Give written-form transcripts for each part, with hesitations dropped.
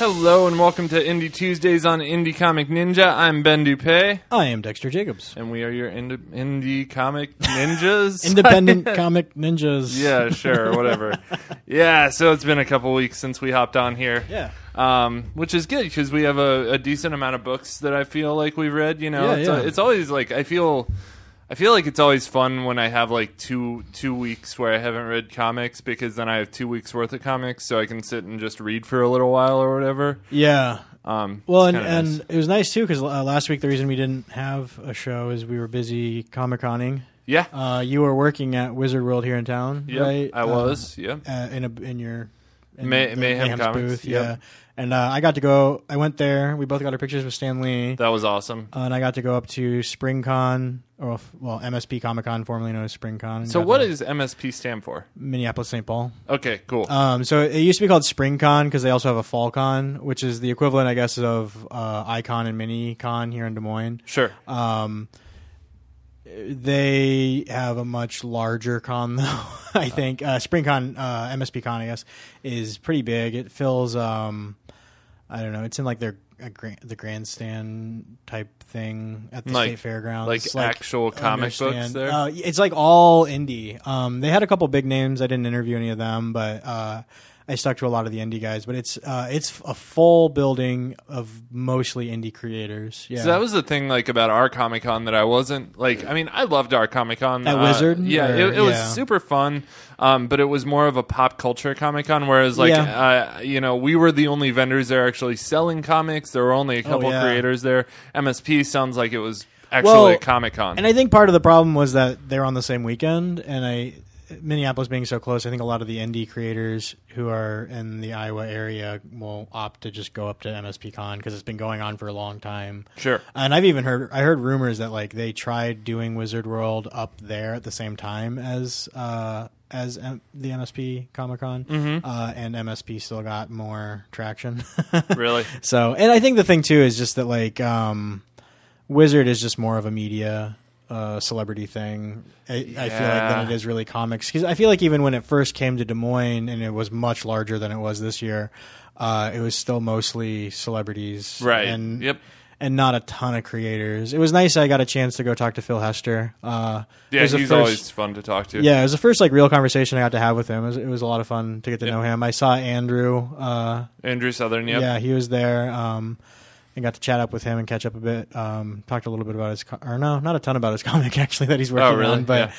Hello and welcome to Indie Tuesdays on Indie Comic Ninja. I'm Ben Dupé. I am Dexter Jacobs. And we are your Indie Comic Ninjas. Independent Comic Ninjas. Yeah, sure, whatever. Yeah, so it's been a couple weeks since we hopped on here. Yeah. Which is good because we have a decent amount of books that I feel like we've read. You know, Yeah, it's always like I feel like it's always fun when I have like two weeks where I haven't read comics, because then I have 2 weeks worth of comics, so I can sit and just read for a little while or whatever. Yeah. Well, and nice. It was nice too because last week the reason we didn't have a show is we were busy Comic-Conning. Yeah. You were working at Wizard World here in town, right? I was. Yep. In your Mayhem Comics booth. yep. Yeah. And I got to go. I went there. We both got our pictures with Stan Lee. That was awesome. And I got to go up to SpringCon, or MSP Comic Con, formerly known as SpringCon. So what does MSP stand for? Minneapolis St. Paul. Okay, cool. So it used to be called SpringCon because they also have a FallCon, which is the equivalent, I guess, of Icon and MiniCon here in Des Moines. Sure. They have a much larger con, though. I think SpringCon, MSP Con, I guess, is pretty big. It fills, I don't know, it's in like the grandstand type thing at the state fairgrounds, like actual comic books there. It's like all indie. They had a couple big names. I didn't interview any of them, but I stuck to a lot of the indie guys. But it's a full building of mostly indie creators. Yeah. So that was the thing like about our Comic Con that I wasn't like. I mean, I loved our Comic Con at Wizard. Yeah, it was super fun. But it was more of a pop culture Comic Con, whereas we were the only vendors there actually selling comics. There were only a couple creators there. MSP sounds like it was actually a Comic Con. And I think part of the problem was that they're on the same weekend, and Minneapolis being so close, I think a lot of the indie creators who are in the Iowa area will opt to just go up to MSP Con because it's been going on for a long time. Sure. And I've even heard rumors that like they tried doing Wizard World up there at the same time as the MSP Comic Con, and MSP still got more traction. Really? So, and I think the thing too is just that like Wizard is just more of a media celebrity thing. I feel like than it is really comics, because I feel like even when it first came to Des Moines and it was much larger than it was this year, it was still mostly celebrities, right? And not a ton of creators. It was nice. I got a chance to go talk to Phil Hester. He's always fun to talk to. Yeah, it was the first like real conversation I got to have with him. It was a lot of fun to get to know him. I saw Andrew Southern. Yep. Yeah, he was there. And got to chat up with him and catch up a bit. Talked a little bit about his, not a ton about his comic actually that he's working on. But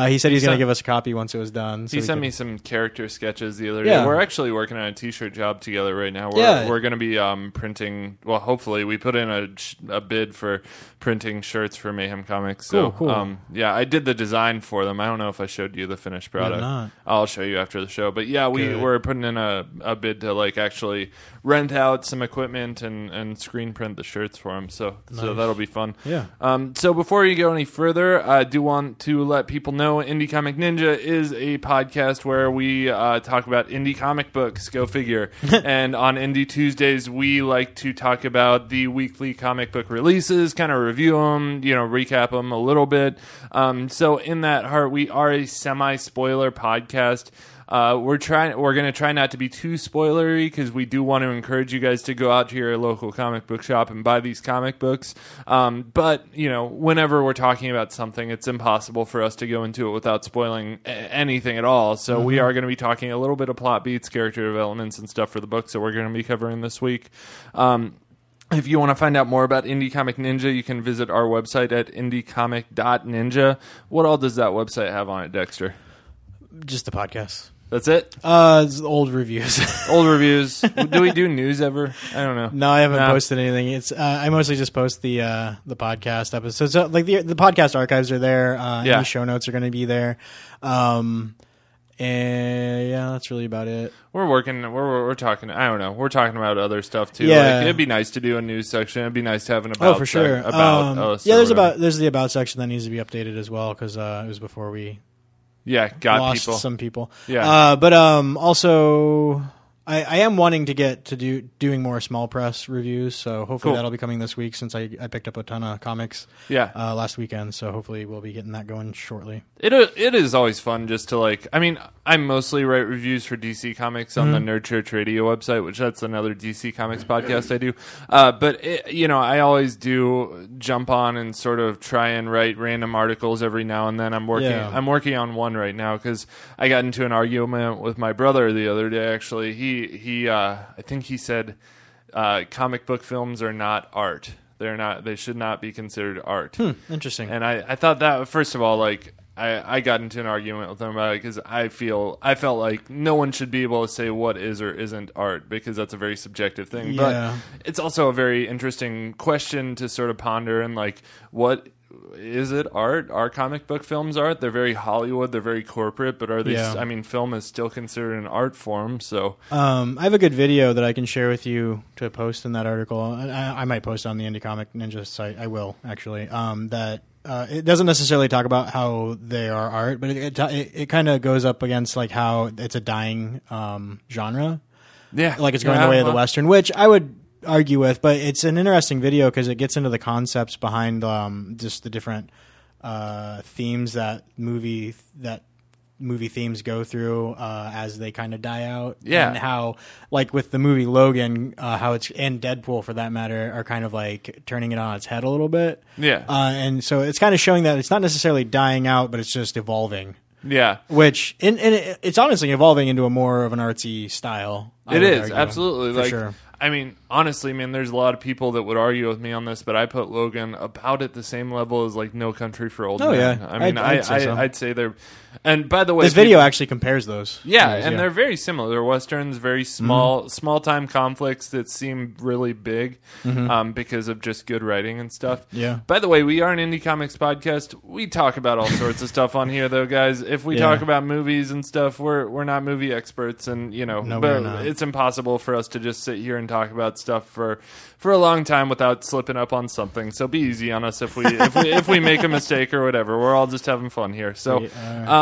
he said he's going to give us a copy once it was done. So he sent me some character sketches the other day. We're actually working on a T-shirt job together right now. We're going to be printing. Well, hopefully we put in a bid for printing shirts for Mayhem Comics. So cool. I did the design for them. I don't know if I showed you the finished product. Not. I'll show you after the show. But yeah, we're putting in a bid to like actually rent out some equipment and screen print the shirts for them, so that'll be fun. Yeah. So before you go any further, I do want to let people know Indie Comic Ninja is a podcast where we talk about indie comic books. Go figure. And on Indie Tuesdays, we like to talk about the weekly comic book releases, kind of review them, recap them a little bit. So in that heart, we are a semi-spoiler podcast. We're going to try not to be too spoilery because we do want to encourage you guys to go out to your local comic book shop and buy these comic books. But whenever we're talking about something, it's impossible for us to go into it without spoiling anything at all. So we are going to be talking a little bit of plot beats, character developments, and stuff for the book. So we're going to be covering this week. If you want to find out more about Indie Comic Ninja, you can visit our website at indiecomic.ninja. What all does that website have on it, Dexter? Just the podcast. That's it? It's old reviews. Old reviews. Do we do news ever? I don't know. No, I haven't posted anything. It's I mostly just post the podcast episodes. So like the podcast archives are there. Any show notes are going to be there. And that's really about it. We're talking. I don't know. We're talking about other stuff too. Yeah. Like, it'd be nice to do a news section. It'd be nice to have an about. Oh, for sure. About us. Yeah, there's the about section that needs to be updated as well because it was before we. Yeah, got lost people. Some people. Yeah. But also, I am wanting to get to doing more small press reviews, so hopefully that'll be coming this week since I picked up a ton of comics last weekend, so hopefully we'll be getting that going shortly. It is always fun just to like, I mean, I mostly write reviews for DC Comics on the Nerd Church Radio website, which that's another DC Comics podcast I do. But I always do jump on and sort of try and write random articles every now and then. I'm working on one right now because I got into an argument with my brother the other day. Actually, he I think he said comic book films are not art. They should not be considered art. Interesting. And I thought that, first of all, like, I got into an argument with him about it because I felt like no one should be able to say what is or isn't art because that's a very subjective thing. Yeah. But it's also a very interesting question to sort of ponder and like, what is it art? Are comic book films art? They're very Hollywood. They're very corporate. But are these? Yeah. I mean, film is still considered an art form. So I have a good video that I can share with you to post in that article. I might post it on the Indie Comic Ninja site. I will actually. That. It doesn't necessarily talk about how they are art, but it kind of goes up against like how it's a dying genre. Yeah, like it's going the way of the Western, which I would argue with. But it's an interesting video because it gets into the concepts behind just the different themes that movie themes go through as they kind of die out. Yeah. And how, like with the movie Logan, how it's, and Deadpool for that matter, are kind of like turning it on its head a little bit. Yeah. And so it's kind of showing that it's not necessarily dying out, but it's just evolving. Yeah. Which, it's honestly evolving into a more of an artsy style. It is, absolutely. For like, sure. I mean, honestly, man, there's a lot of people that would argue with me on this, but I put Logan about at the same level as like No Country for Old Men. Yeah. I mean, I'd say they're. And by the way, this video actually compares those. Yeah, and they're very similar. They're westerns, very small time conflicts that seem really big because of just good writing and stuff. Yeah. By the way, we are an indie comics podcast. We talk about all sorts of stuff on here, though, guys. If we talk about movies and stuff, we're not movie experts, and but it's impossible for us to just sit here and talk about stuff for a long time without slipping up on something. So be easy on us if we make a mistake or whatever. We're all just having fun here. So.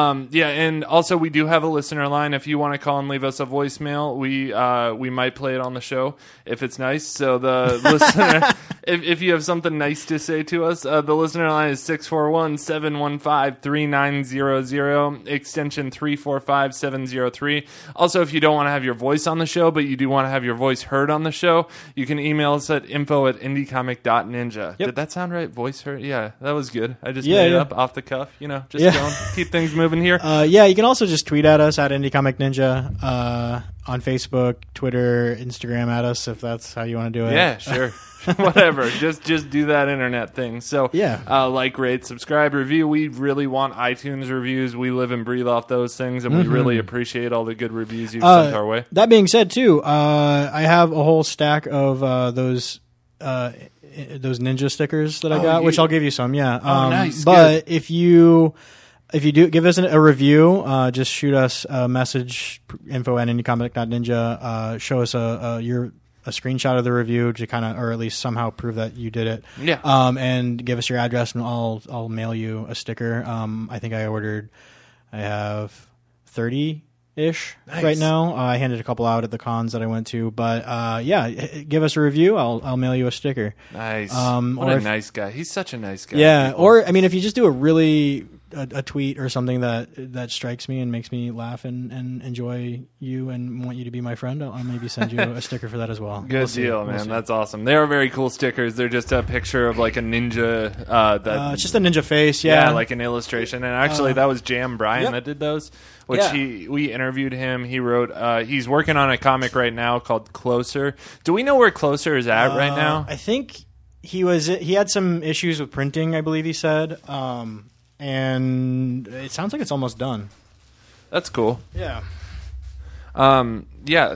And also we do have a listener line. If you want to call and leave us a voicemail, we might play it on the show if it's nice. So the listener, if you have something nice to say to us, the listener line is 641-715-3900, extension 345703. Also, if you don't want to have your voice on the show, but you do want to have your voice heard on the show, you can email us at info@indiecomic.ninja. Yep. Did that sound right? Voice heard? Yeah, that was good. I just made it up off the cuff. Going, keep things moving here. You can also just tweet at us at Indie Comic Ninja on Facebook, Twitter, Instagram at us if that's how you want to do it. Yeah, sure. Whatever. Just do that internet thing. So like, rate, subscribe, review. We really want iTunes reviews. We live and breathe off those things, and we really appreciate all the good reviews you've sent our way. That being said, too, I have a whole stack of those ninja stickers that I got, which I'll give you some. Yeah. Nice. But if you do give us a review, just shoot us a message, info@indiecomic.ninja. Show us a screenshot of the review to kind of, or at least somehow prove that you did it. Yeah. And give us your address, and I'll mail you a sticker. I think I have 30-ish right now. I handed a couple out at the cons that I went to, but give us a review. I'll mail you a sticker. Nice. What a nice guy. He's such a nice guy. Yeah. Or I mean, if you just do a tweet or something that strikes me and makes me laugh and enjoy you and want you to be my friend, I'll maybe send you a sticker for that as well. Good deal, man. That's awesome. They are very cool stickers. They're just a picture of like a ninja. It's just a ninja face. Yeah, like an illustration. And actually, that was Jam Bryan that did those. Which we interviewed him. He wrote. He's working on a comic right now called Closer. Do we know where Closer is at right now? I think he had some issues with printing, I believe he said. And it sounds like it's almost done. That's cool. Yeah.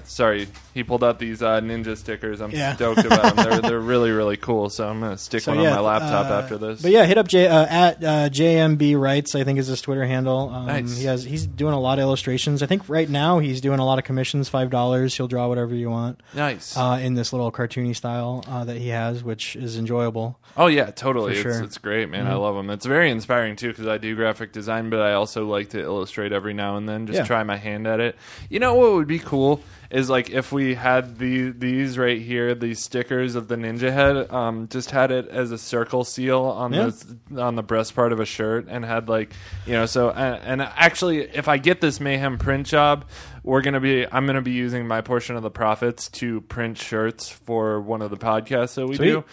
Sorry. He pulled out these ninja stickers. I'm stoked about them. They're really, really cool. So I'm going to stick one on my laptop after this. But hit up at JMB Writes, I think is his Twitter handle. Nice. He's doing a lot of illustrations. I think right now he's doing a lot of commissions, $5. He'll draw whatever you want. Nice. In this little cartoony style that he has, which is enjoyable. Oh, yeah, totally. Sure. It's great, man. I love them. It's very inspiring, too, because I do graphic design, but I also like to illustrate every now and then, just try my hand at it. You know what would be cool? cool is like if we had these right here, these stickers of the ninja head, just had it as a circle seal on the breast part of a shirt, and had like, you know, so and actually if I get this Mayhem print job, I'm gonna be using my portion of the profits to print shirts for one of the podcasts that we do.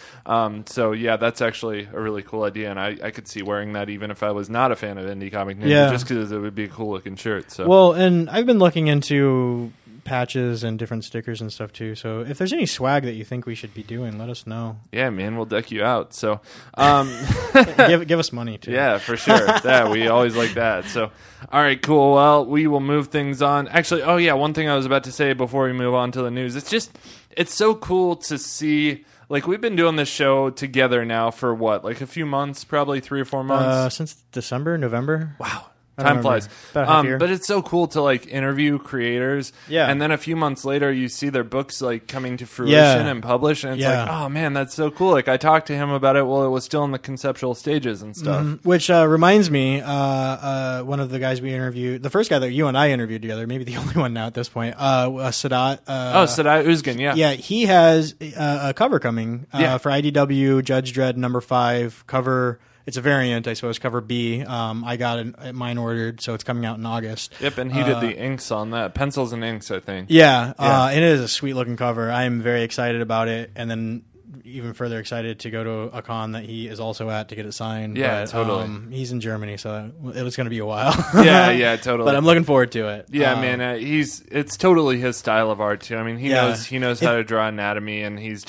So yeah, that's actually a really cool idea, and I could see wearing that even if I was not a fan of Indie Comic Ninja, just because it would be a cool looking shirt. So well, and I've been looking into patches and different stickers and stuff too. So if there's any swag that you think we should be doing, let us know. Yeah, man, we'll deck you out. So give us money too. Yeah, for sure. Yeah, we always like that. So all right, cool. Well, we will move things on. Actually, oh yeah, one thing I was about to say before we move on to the news. It's so cool to see. Like, we've been doing this show together now for what, like a few months, probably 3 or 4 months? Since December, November. Wow. Time flies. But it's so cool to like interview creators, and then a few months later you see their books like coming to fruition and published, and it's like, oh man, that's so cool. Like, I talked to him about it while it was still in the conceptual stages and stuff. Which reminds me, one of the guys we interviewed, the first guy that you and I interviewed together, maybe the only one now at this point, Sadat. Sadat Uzgan, yeah, he has a cover coming for IDW Judge Dredd #5 cover. It's a variant, I suppose, cover B. I got mine ordered, so it's coming out in August. Yep, and he did the inks on that. Pencils and inks, I think. Yeah, and it is a sweet-looking cover. I'm very excited about it, and then even further excited to go to a con that he is also at to get it signed. Yeah, but, totally. He's in Germany, so it was going to be a while. yeah, totally. But I'm looking forward to it. Yeah, man, it's totally his style of art too. I mean, he knows how to draw anatomy, and he's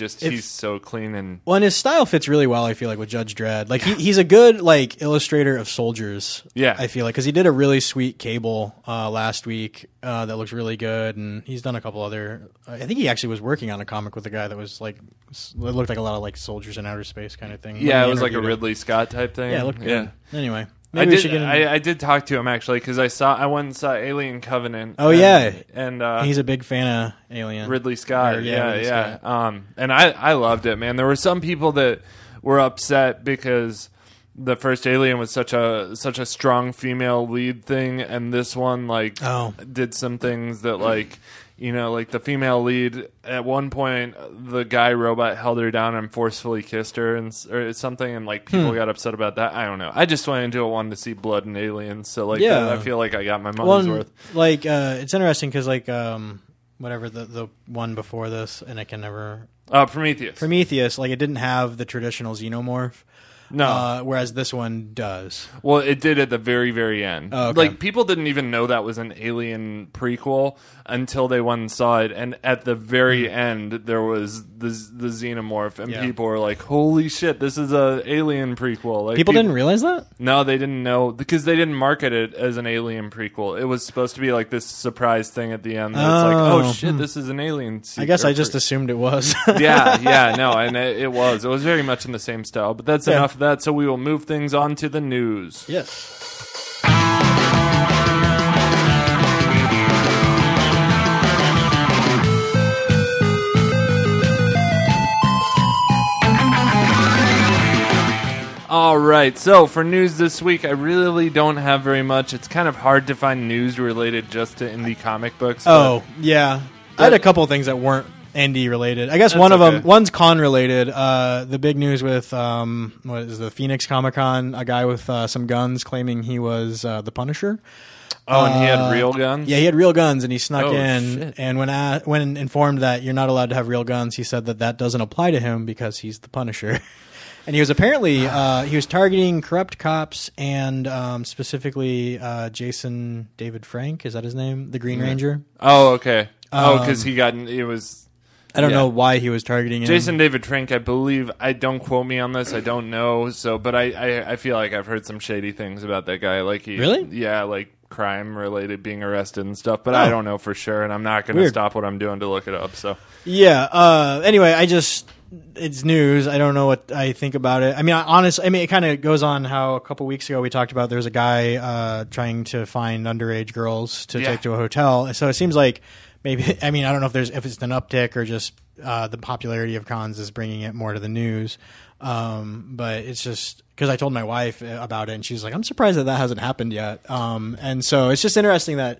so clean and. Well, and his style fits really well. I feel like with Judge Dredd, like he's a good like illustrator of soldiers. Yeah, I feel like because he did a really sweet Cable last week that looks really good, and he's done a couple other. I think he actually was working on a comic with a guy that was like it looked like a lot of like soldiers in outer space kind of thing. Yeah, it was like a Ridley Scott type thing. Yeah, it looked good. Yeah. Anyway, I did talk to him actually because I went and saw Alien Covenant. Oh and he's a big fan of Alien. Ridley Scott. Ridley Scott. And I loved it, man. There were some people that were upset because the first Alien was such a strong female lead thing, and this one did some things that like. You know, like the female lead, at one point, the guy robot held her down and forcefully kissed her or something, and like people got upset about that. I don't know. I just went into it wanting to see blood and aliens, so like I feel like I got my money's worth. Like it's interesting because like whatever the one before this, and I can never Prometheus, like it didn't have the traditional xenomorph. No. Whereas this one does. Well, it did at the very, very end. Oh, okay. Like, people didn't even know that was an Alien prequel until they went and saw it. And at the very end, there was the xenomorph. And people were like, holy shit, this is a Alien prequel. Like, people didn't realize that? No, they didn't know. Because they didn't market it as an Alien prequel. It was supposed to be like this surprise thing at the end. That's like, oh shit, this is an Alien sequel. I guess I just assumed it was. no, and it was. It was very much in the same style. But that's enough of that, so we will move things on to the news. Yes. All right, so for news this week, I really don't have very much. It's kind of hard to find news related just to indie comic books. Oh, yeah. I had a couple of things that weren't indie related. I guess one of them, one's con related. The big news with what is the Phoenix Comic Con? A guy with some guns claiming he was the Punisher. Oh, and he had real guns? Yeah, he had real guns, and he snuck in. Shit. And when informed that you're not allowed to have real guns, he said that doesn't apply to him because he's the Punisher. And he was apparently he was targeting corrupt cops and specifically Jason David Frank. Is that his name? The Green Ranger. Oh, okay. Because it was. I don't know why he was targeting him. Jason David Frank, I believe. I don't quote me on this. I don't know. So, but I feel like I've heard some shady things about that guy. Like really? Yeah, like crime related, being arrested and stuff. But I don't know for sure, and I'm not going to stop what I'm doing to look it up. So yeah. Anyway, it's news. I don't know what I think about it. I mean, it kind of goes on how a couple weeks ago we talked about there's a guy trying to find underage girls to take to a hotel. So it seems like. Maybe I don't know if it's an uptick or just the popularity of cons is bringing it more to the news, but it's just because I told my wife about it and she was like, "I'm surprised that hasn't happened yet." And so it's just interesting that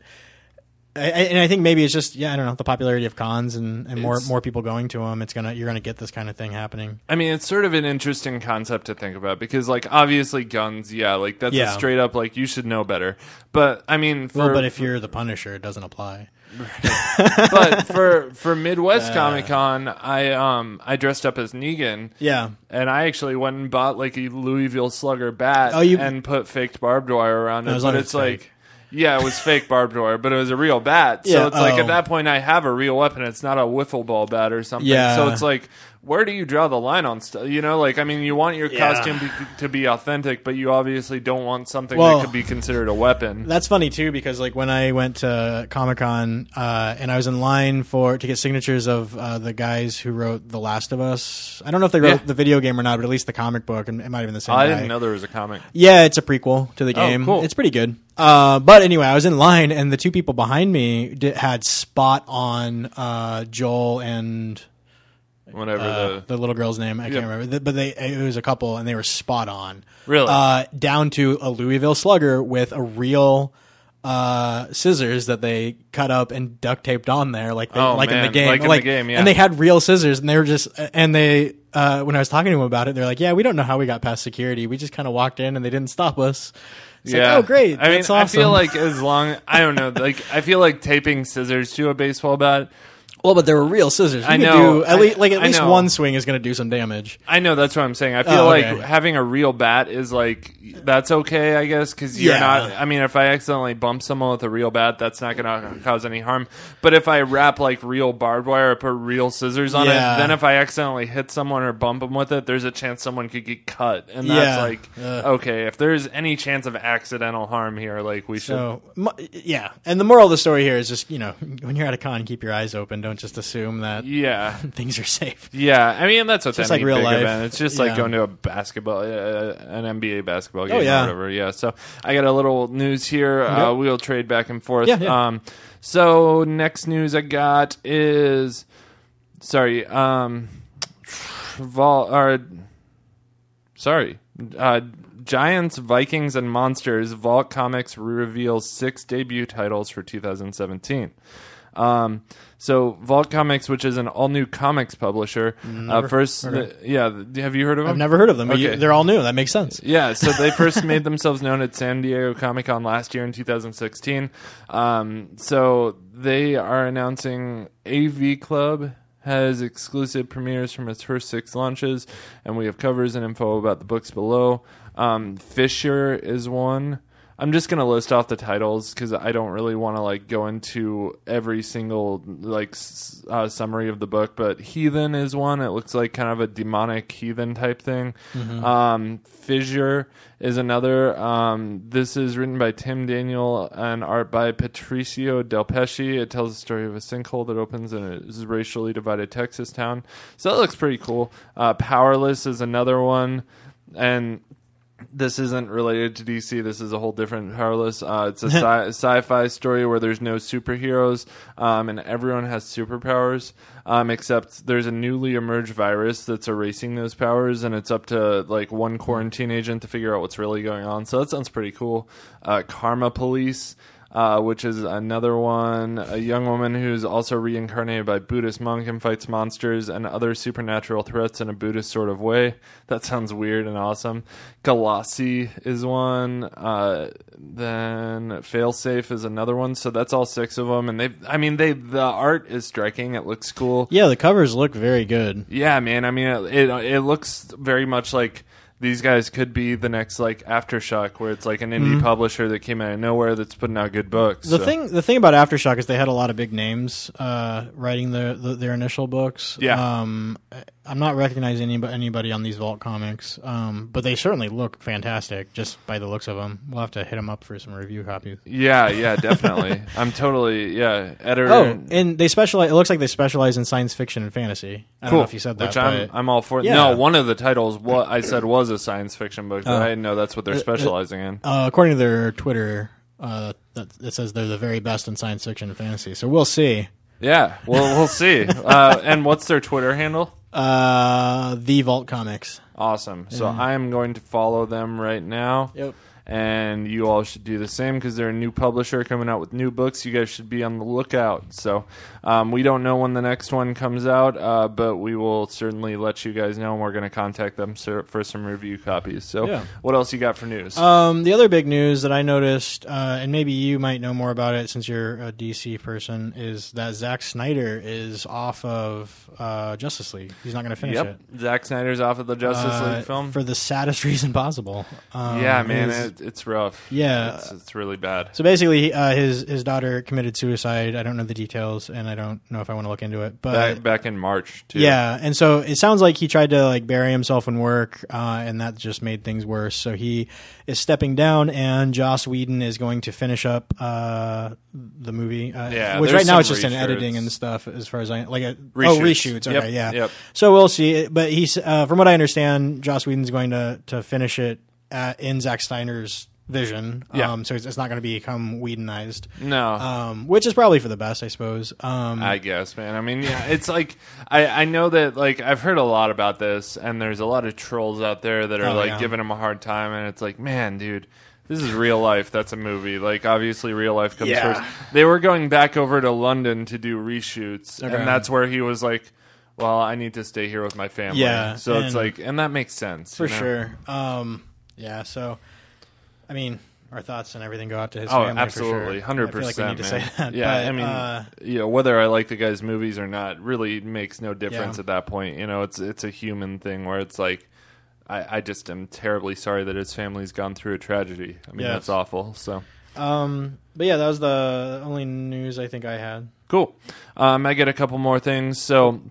And I think maybe it's just I don't know, the popularity of cons and more people going to them. You're gonna get this kind of thing happening. I mean, it's sort of an interesting concept to think about because, like, obviously guns, like that's a straight up like you should know better. But I mean, but if you're the Punisher, it doesn't apply. But for Midwest Comic Con, I dressed up as Negan. Yeah, and I actually went and bought like a Louisville Slugger bat and put faked barbed wire around it. But it's fake. Like. Yeah, it was fake barbed wire, but it was a real bat. So it's like at that point I have a real weapon. It's not a wiffle ball bat or something. Yeah. So it's like, where do you draw the line on stuff? You know, like, I mean, you want your costume to be authentic, but you obviously don't want something that could be considered a weapon. That's funny, too, because like when I went to Comic-Con and I was in line to get signatures of the guys who wrote The Last of Us. I don't know if they wrote the video game or not, but at least the comic book, and it might have been the same guy. I didn't know there was a comic. Yeah, it's a prequel to the game. Oh, cool. It's pretty good. But anyway, I was in line, and the two people behind me had spot on Joel and whatever the little girl's name. I can't remember. But it was a couple, and they were spot on. Really? Down to a Louisville Slugger with a real scissors that they cut up and duct taped on there, like in the game. Like in the game, yeah. And they had real scissors, and they were just when I was talking to them about it, they're like, "Yeah, we don't know how we got past security. We just kind of walked in, and they didn't stop us." It's like, oh, great. I mean, that's awesome. I feel like I don't know, like, I feel like taping scissors to a baseball bat. Well, but they were real scissors. I know. At least one swing is going to do some damage. I know, that's what I'm saying. I feel like having a real bat is like, that's okay, I guess, because you're not. I mean, if I accidentally bump someone with a real bat, that's not going to cause any harm. But if I wrap like real barbed wire or put real scissors on it, then if I accidentally hit someone or bump them with it, there's a chance someone could get cut. And that's like, okay, if there's any chance of accidental harm here, like we should. Yeah. And the moral of the story here is just, when you're at a con, keep your eyes open. Don't just assume that things are safe. Yeah. I mean, that's what's like real life. Event. It's just like going to a basketball, an NBA basketball game or whatever. Yeah. So I got a little news here. We'll trade back and forth. Yeah. So next news I got is, Giants, Vikings, and Monsters. Vault Comics reveals 6 debut titles for 2017. So Vault Comics, which is an all-new comics publisher, have you heard of them? I've never heard of them. Okay. They're all new. That makes sense. Yeah, so they first made themselves known at San Diego Comic-Con last year in 2016. So they are announcing AV Club has exclusive premieres from its first 6 launches, and we have covers and info about the books below. Fisher is one. I'm just going to list off the titles because I don't really want to like go into every single like summary of the book, but Heathen is one. It looks like kind of a demonic heathen type thing. Fissure is another. This is written by Tim Daniel and art by Patricio Del Pesci. It tells the story of a sinkhole that opens in a racially divided Texas town. So that looks pretty cool. Powerless is another one. And this isn't related to DC. This is a whole different Powerless. It's a sci-fi story where there's no superheroes, and everyone has superpowers, except there's a newly emerged virus that's erasing those powers, and it's up to like one quarantine agent to figure out what's really going on. So that sounds pretty cool. Karma Police, which is another one. A young woman who's also reincarnated by Buddhist monk and fights monsters and other supernatural threats in a Buddhist sort of way. That sounds weird and awesome. Galassi is one. Then Failsafe is another one. So that's all 6 of them. And the art is striking. It looks cool. Yeah, the covers look very good. Yeah, man. I mean, it looks very much like these guys could be the next like Aftershock, where it's like an indie publisher that came out of nowhere that's putting out good books. The thing about Aftershock is they had a lot of big names writing their initial books. Yeah. I'm not recognizing anybody on these Vault comics, but they certainly look fantastic just by the looks of them. We'll have to hit them up for some review copies. Yeah, definitely. I'm totally editor. Oh, and they specialize. It looks like they specialize in science fiction and fantasy. I don't know if you said that, which I'm all for. Yeah. No, one of the titles what I said was a science fiction book, but I didn't know that's what they're specializing in. According to their Twitter, it says they're the very best in science fiction and fantasy. So we'll see. Yeah, we'll see. And what's their Twitter handle? The Vault Comics. Awesome. So I am going to follow them right now. Yep. and you all should do the same because they're a new publisher coming out with new books. You guys should be on the lookout. So we don't know when the next one comes out, but we will certainly let you guys know, and we're going to contact them for some review copies. So what else you got for news? The other big news that I noticed, and maybe you might know more about it since you're a DC person, is that Zack Snyder is off of Justice League. He's not going to finish it. Zack Snyder's off of the Justice League film for the saddest reason possible. Yeah, man, it's rough. Yeah, it's really bad. So basically, his daughter committed suicide. I don't know the details, and I don't know if I want to look into it. But back in March, too. Yeah, and so it sounds like he tried to bury himself in work, and that just made things worse. So he is stepping down, and Joss Whedon is going to finish up the movie. Which right now it's just in editing and stuff, as far as I reshoots. Okay, Yep. So we'll see. But he's from what I understand, Joss Whedon's going to finish it in Zack Snyder's vision. So it's not going to become Whedonized. No. Which is probably for the best, I suppose. I guess, man. I mean, yeah, it's like I know that I've heard a lot about this, and there's a lot of trolls out there that are giving him a hard time, and it's like, man, dude, this is real life. That's a movie. Obviously, real life comes first. They were going back over to London to do reshoots, and that's where he was like, well, I need to stay here with my family. Yeah. So it's and that makes sense. For sure. So, I mean, our thoughts and everything go out to his family. Oh, absolutely. 100%. I feel like we need to say that. Yeah, but, I mean, whether I like the guy's movies or not really makes no difference at that point. It's a human thing where it's like, I just am terribly sorry that his family's gone through a tragedy. I mean, that's awful. So, but yeah, that was the only news I think I had. Cool. I get a couple more things. So,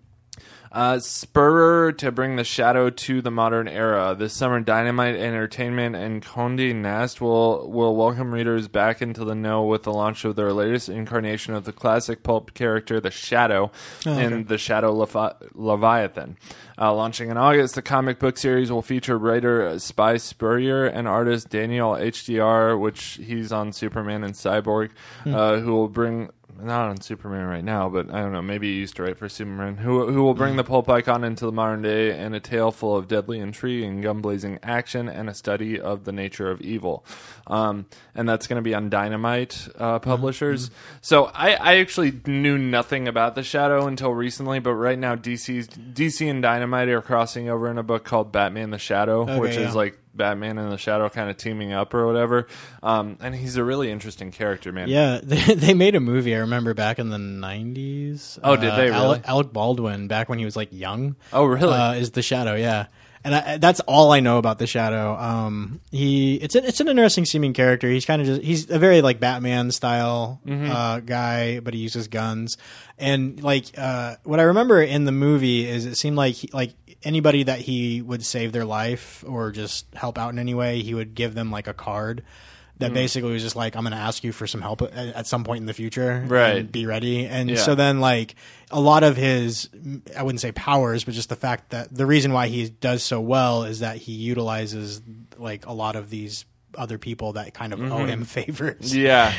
Spurrier to bring the Shadow to the modern era. This summer, Dynamite Entertainment and Condé Nast will welcome readers back into the know with the launch of their latest incarnation of the classic pulp character, the Shadow, in The Shadow Leviathan. Launching in August, the comic book series will feature writer Spy Spurrier and artist Daniel HDR, which he's on Superman and Cyborg, who will bring... Not on Superman right now, but I don't know. Maybe he used to write for Superman. Who will bring the pulp icon into the modern day and a tale full of deadly intrigue and gun-blazing action and a study of the nature of evil. And that's going to be on Dynamite Publishers. So I actually knew nothing about the Shadow until recently, but right now DC and Dynamite are crossing over in a book called Batman the Shadow, which is Batman and the Shadow kind of teaming up or whatever. And he's a really interesting character, man. Yeah, they made a movie, I remember, back in the 90s. Oh, did they really? Alec Baldwin, back when he was young. Oh, really? Is the Shadow, yeah. And that's all I know about the Shadow. It's an interesting seeming character. He's kind of he's a very Batman style guy, but he uses guns. And what I remember in the movie is it seemed like anybody that he would save their life or just help out in any way, he would give them a card that basically was just I'm going to ask you for some help at some point in the future. Right. And be ready. And so then a lot of his, I wouldn't say powers, but just the fact that the reason why he does so well is that he utilizes a lot of these other people that kind of owe him favors. Yeah.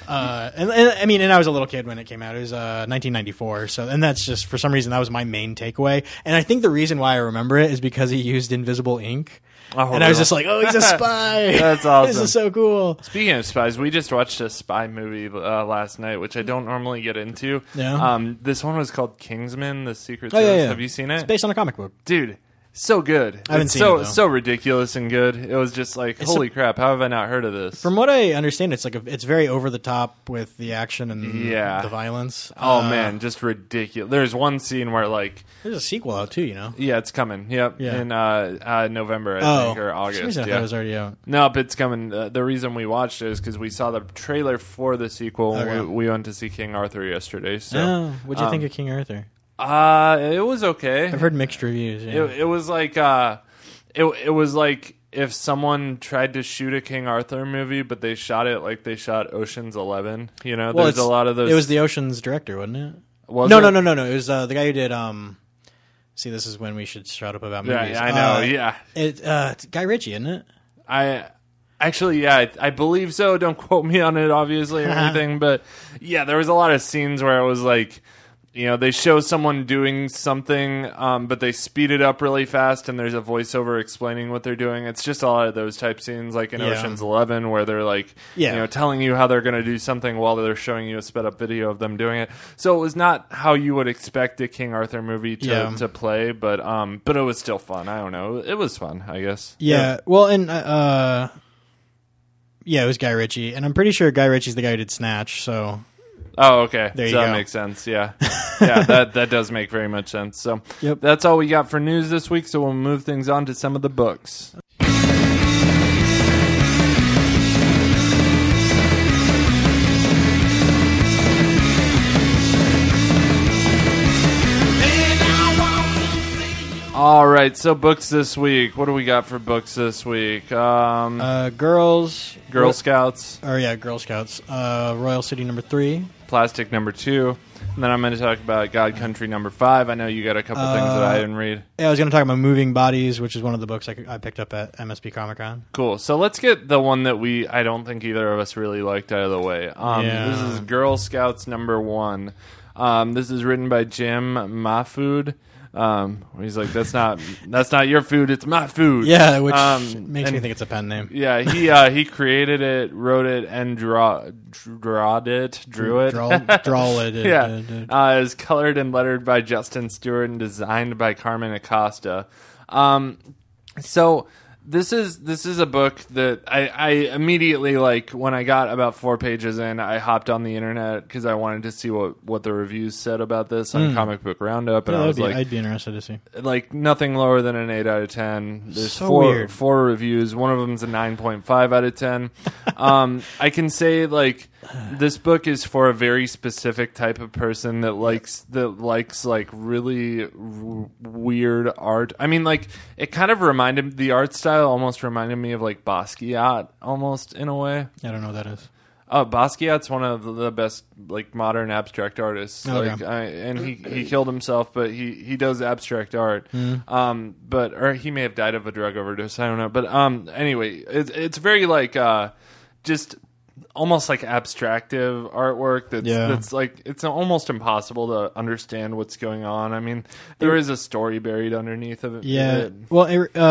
And I was a little kid when it came out. It was 1994. So, and that's just, for some reason, that was my main takeaway. And I think the reason why I remember it is because he used invisible ink. Oh, and I was just he's a spy. That's awesome. This is so cool. Speaking of spies, we just watched a spy movie last night, which I don't normally get into. Yeah. This one was called Kingsman: The Secret Service. Yeah. Have you seen it? It's based on a comic book. Dude. So good. I haven't seen it, though. So ridiculous and good. It was just holy crap, how have I not heard of this? From what I understand, it's very over the top with the action and the violence. Oh man, just ridiculous. There's one scene where there's a sequel out too, Yeah, it's coming. Yep. Yeah. In November, I think, or August. I thought it was already out. No, but it's coming. The reason we watched it is because we saw the trailer for the sequel. Okay. We went to see King Arthur yesterday. So, what'd you think of King Arthur? It was okay. I've heard mixed reviews. Yeah. It was it was if someone tried to shoot a King Arthur movie, but they shot it like they shot Ocean's 11. There's a lot of those. It was the Ocean's director, wasn't it? No. It was the guy who did. See, this is when we should shut up about movies. Yeah, I know. It's Guy Ritchie, isn't it? I believe so. Don't quote me on it, obviously, or anything. But yeah, there was a lot of scenes where it was they show someone doing something, but they speed it up really fast, and there's a voiceover explaining what they're doing. It's just a lot of those type scenes, like in Ocean's 11, where they're like, telling you how they're going to do something while they're showing you a sped up video of them doing it. So it was not how you would expect a King Arthur movie to play, but it was still fun. I don't know. It was fun, I guess. Yeah. Well, and it was Guy Ritchie, and I'm pretty sure Guy Ritchie's the guy who did Snatch. So. Oh, okay. There you so that go. makes sense. Yeah. That does make very much sense. So that's all we got for news this week. So we'll move things on to some of the books. All right, so books this week. What do we got for books this week? Grrl Scouts. Grrl Scouts. Royal City #3. Plastic #2. And then I'm going to talk about God Country #5. I know you got a couple things that I didn't read. Yeah, I was going to talk about Moving Bodies, which is one of the books I picked up at MSP Comic-Con. Cool. So let's get the one that I don't think either of us really liked out of the way. This is Grrl Scouts #1. This is written by Jim Mahfood. He's like, that's not your food, it's my food. Yeah, which makes me think it's a pen name. Yeah, he created it, wrote it, and drew it. Yeah, is colored and lettered by Justin Stewart and designed by Carmen Acosta. So this is a book that I immediately, like, when I got about 4 pages in, I hopped on the internet because I wanted to see what the reviews said about this on Comic Book Roundup, and I was like, I'd be interested to see. Like, nothing lower than an 8 out of 10. There's so weird. four reviews. One of them's a 9.5 out of 10. I can say, like, this book is for a very specific type of person that likes like really weird art. I mean, like, it kind of the art style almost reminded me of like Basquiat, almost, in a way. I don't know what that is. Basquiat's one of the best, like, modern abstract artists. Oh, like, and he killed himself, but he does abstract art. Or he may have died of a drug overdose. I don't know. But anyway, it's very like just almost like abstractive artwork that's like, it's almost impossible to understand what's going on. I mean, there is a story buried underneath of it. Yeah. Well,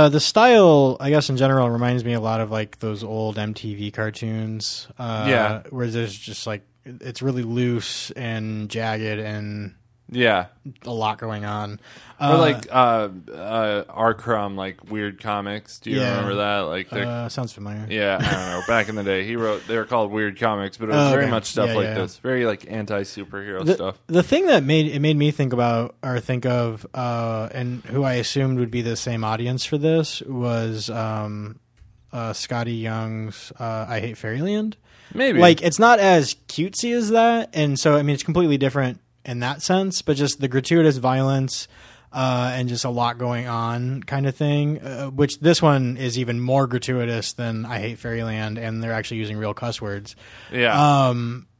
the style, I guess, in general, reminds me a lot of like those old MTV cartoons. Where there's just like, it's really loose and jagged and a lot going on. Or like R-Crumb, like Weird Comics. Do you remember that? Like, sounds familiar. Yeah, I don't know. Back in the day, they were called Weird Comics, but it was very much stuff this, very like anti-superhero stuff. The thing that made me think of, and who I assumed would be the same audience for this was Scotty Young's I Hate Fairyland. Maybe, like, it's not as cutesy as that, and so I mean it's completely different in that sense, but just the gratuitous violence and just a lot going on kind of thing, which this one is even more gratuitous than I Hate Fairyland, and they're actually using real cuss words. Yeah.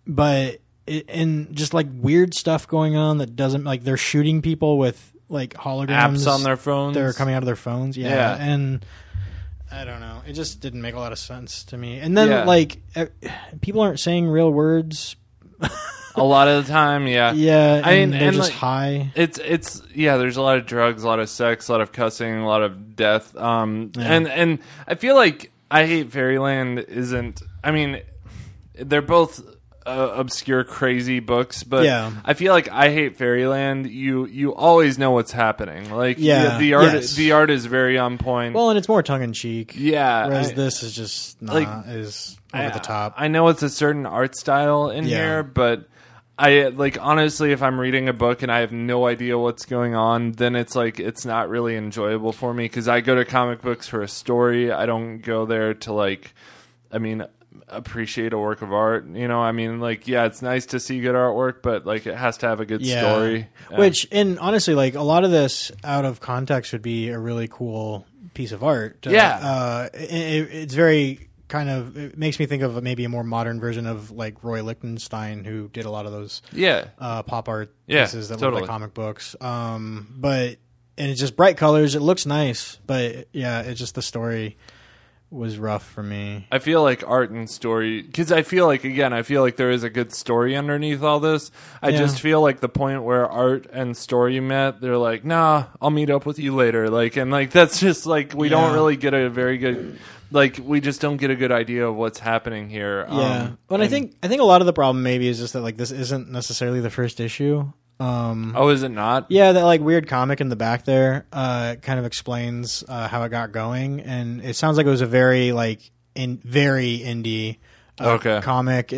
But and just like weird stuff going on that doesn't, like, they're shooting people with like holograms apps on their phones. They're coming out of their phones. Yeah. And I don't know. It just didn't make a lot of sense to me. And then like people aren't saying real words. A lot of the time, yeah. Yeah, I mean, they're just like, high. It's there's a lot of drugs, a lot of sex, a lot of cussing, a lot of death. And I feel like I Hate Fairyland isn't, I mean, they're both obscure, crazy books, but I feel like I Hate Fairyland, you always know what's happening. Like, the art is very on point. Well, and it's more tongue in cheek. Yeah. Whereas this is just not, like, is over the top. I know it's a certain art style in here, but I, like, honestly, if I'm reading a book and I have no idea what's going on, then it's like, it's not really enjoyable for me, because I go to comic books for a story. I don't go there to, like, I mean, appreciate a work of art, you know? I mean, like, yeah, it's nice to see good artwork, but like, it has to have a good story. Which, and honestly, like, a lot of this out of context would be a really cool piece of art. It's very kind of, it makes me think of maybe a more modern version of like Roy Lichtenstein, who did a lot of those pop art pieces that look like comic books. But, and it's just bright colors. It looks nice, but it's just the story was rough for me. I feel like art and story, because I feel like there is a good story underneath all this. I just feel like the point where art and story met, they're like, nah, I'll meet up with you later. Like, and like, that's just like, we don't really get a very good, like, we just don't get a good idea of what's happening here. Yeah. But I think a lot of the problem maybe is just that like, this isn't necessarily the first issue. Is it not? Yeah, that like weird comic in the back there kind of explains how it got going, and it sounds like it was a very like very indie comic. He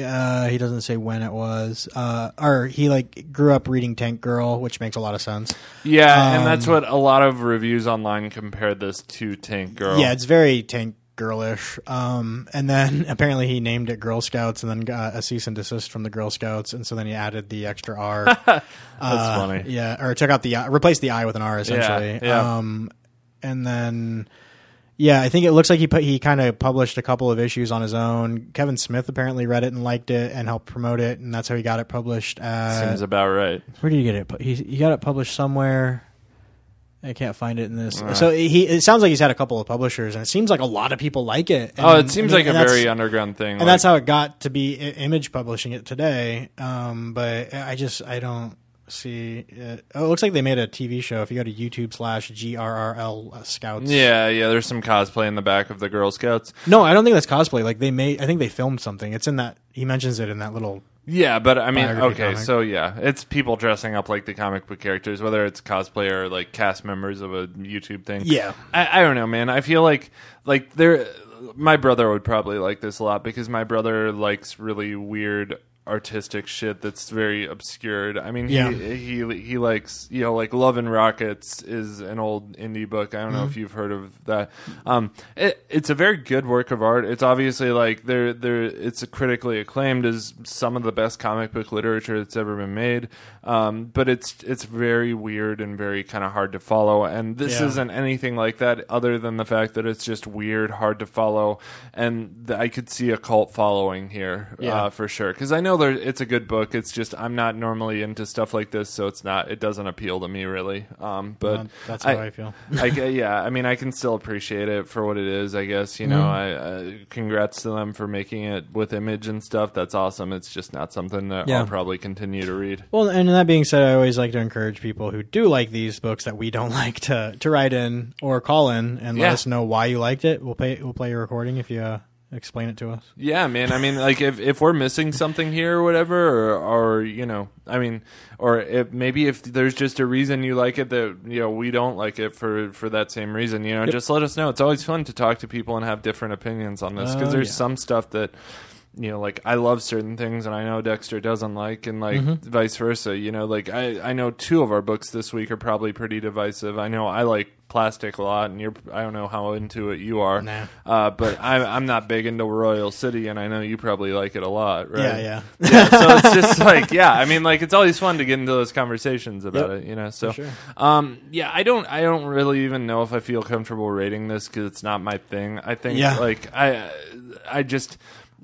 doesn't say when it was, or he like grew up reading Tank Girl, which makes a lot of sense. Yeah, and that's what a lot of reviews online compared this to Tank Girl. Yeah, it's very Tank Girlish. And then apparently he named it Grrl Scouts and then got a cease and desist from the Grrl Scouts, and so then he added the extra R. That's funny. Yeah, or took out the replaced the I with an R essentially. Yeah. And then I think it looks like he kind of published a couple of issues on his own. Kevin Smith apparently read it and liked it and helped promote it, and that's how he got it published. Seems about right. Where did he get it? He got it published somewhere. I can't find it in this. So it sounds like he's had a couple of publishers, and it seems like a lot of people like it. And, it seems like a very underground thing. And that's how it got to be Image publishing it today. But I don't see it. Oh, it looks like they made a TV show. If you go to YouTube/GRRL Scouts. Yeah, there's some cosplay in the back of the Girl Scouts. No, I don't think that's cosplay. Like I think they filmed something. It's in that, he mentions it in that little. Yeah, but I mean, okay, comic. so it's people dressing up like the comic book characters, whether it's cosplay or like cast members of a YouTube thing. Yeah. I don't know, man. I feel like my brother would probably like this a lot because my brother likes really weird artistic shit that's very obscured. I mean, he likes, like Love and Rockets is an old indie book. I don't know if you've heard of that. It's a very good work of art. It's obviously like it's critically acclaimed as some of the best comic book literature that's ever been made. But it's very weird and very kind of hard to follow. And this isn't anything like that other than the fact that it's just weird, hard to follow. And I could see a cult following here for sure. Because I know it's a good book. It's just I'm not normally into stuff like this, so it doesn't appeal to me really. But that's how I feel. I mean, I can still appreciate it for what it is. I guess I congrats to them for making it with Image and stuff. That's awesome. It's just not something that I'll probably continue to read. Well, and that being said, I always like to encourage people who do like these books that we don't like to write in or call in and let us know why you liked it. We'll play your recording if you explain it to us. Yeah, man. I mean, like if we're missing something here or whatever, or I mean, or if there's just a reason you like it that we don't like it for that same reason, just let us know. It's always fun to talk to people and have different opinions on this because there's some stuff that like I love certain things and I know Dexter doesn't like, and like vice versa. Like I know two of our books this week are probably pretty divisive. I know I like Plastic a lot, and I don't know how into it you are. Nah. But I'm not big into Royal City, and I know you probably like it a lot, right? Yeah. So it's just like, I mean, like it's always fun to get into those conversations about it, So, sure. I don't really even know if I feel comfortable rating this because it's not my thing. I think like I just.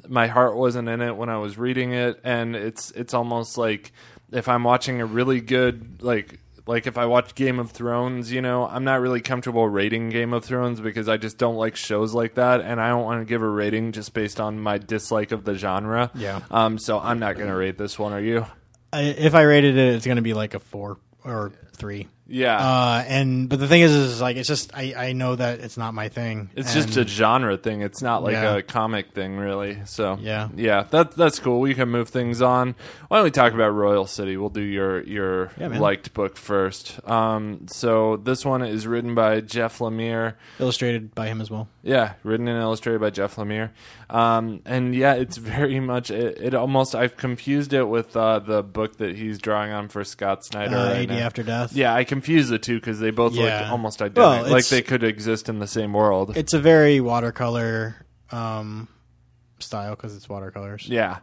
My heart wasn't in it when I was reading it, and it's almost like if I'm watching a really good like if I watch Game of Thrones, I'm not really comfortable rating Game of Thrones because I just don't like shows like that, and I don't want to give a rating just based on my dislike of the genre. Yeah. So I'm not going to rate this one. Are you? If I rated it, it's going to be like a 4 or 3. Yeah. But the thing is like it's just I know that it's not my thing. It's just a genre thing. It's not like a comic thing, really. So that's cool. We can move things on. Why don't we talk about Royal City? We'll do your liked book first. So this one is written by Jeff Lemire, illustrated by him as well. Yeah, written and illustrated by Jeff Lemire. And it's very much it almost I've confused it with the book that he's drawing on for Scott Snyder. AD After Death. Yeah, I confuse the two because they both look almost identical. Like they could exist in the same world. It's a very watercolor style because it's watercolors. Yeah.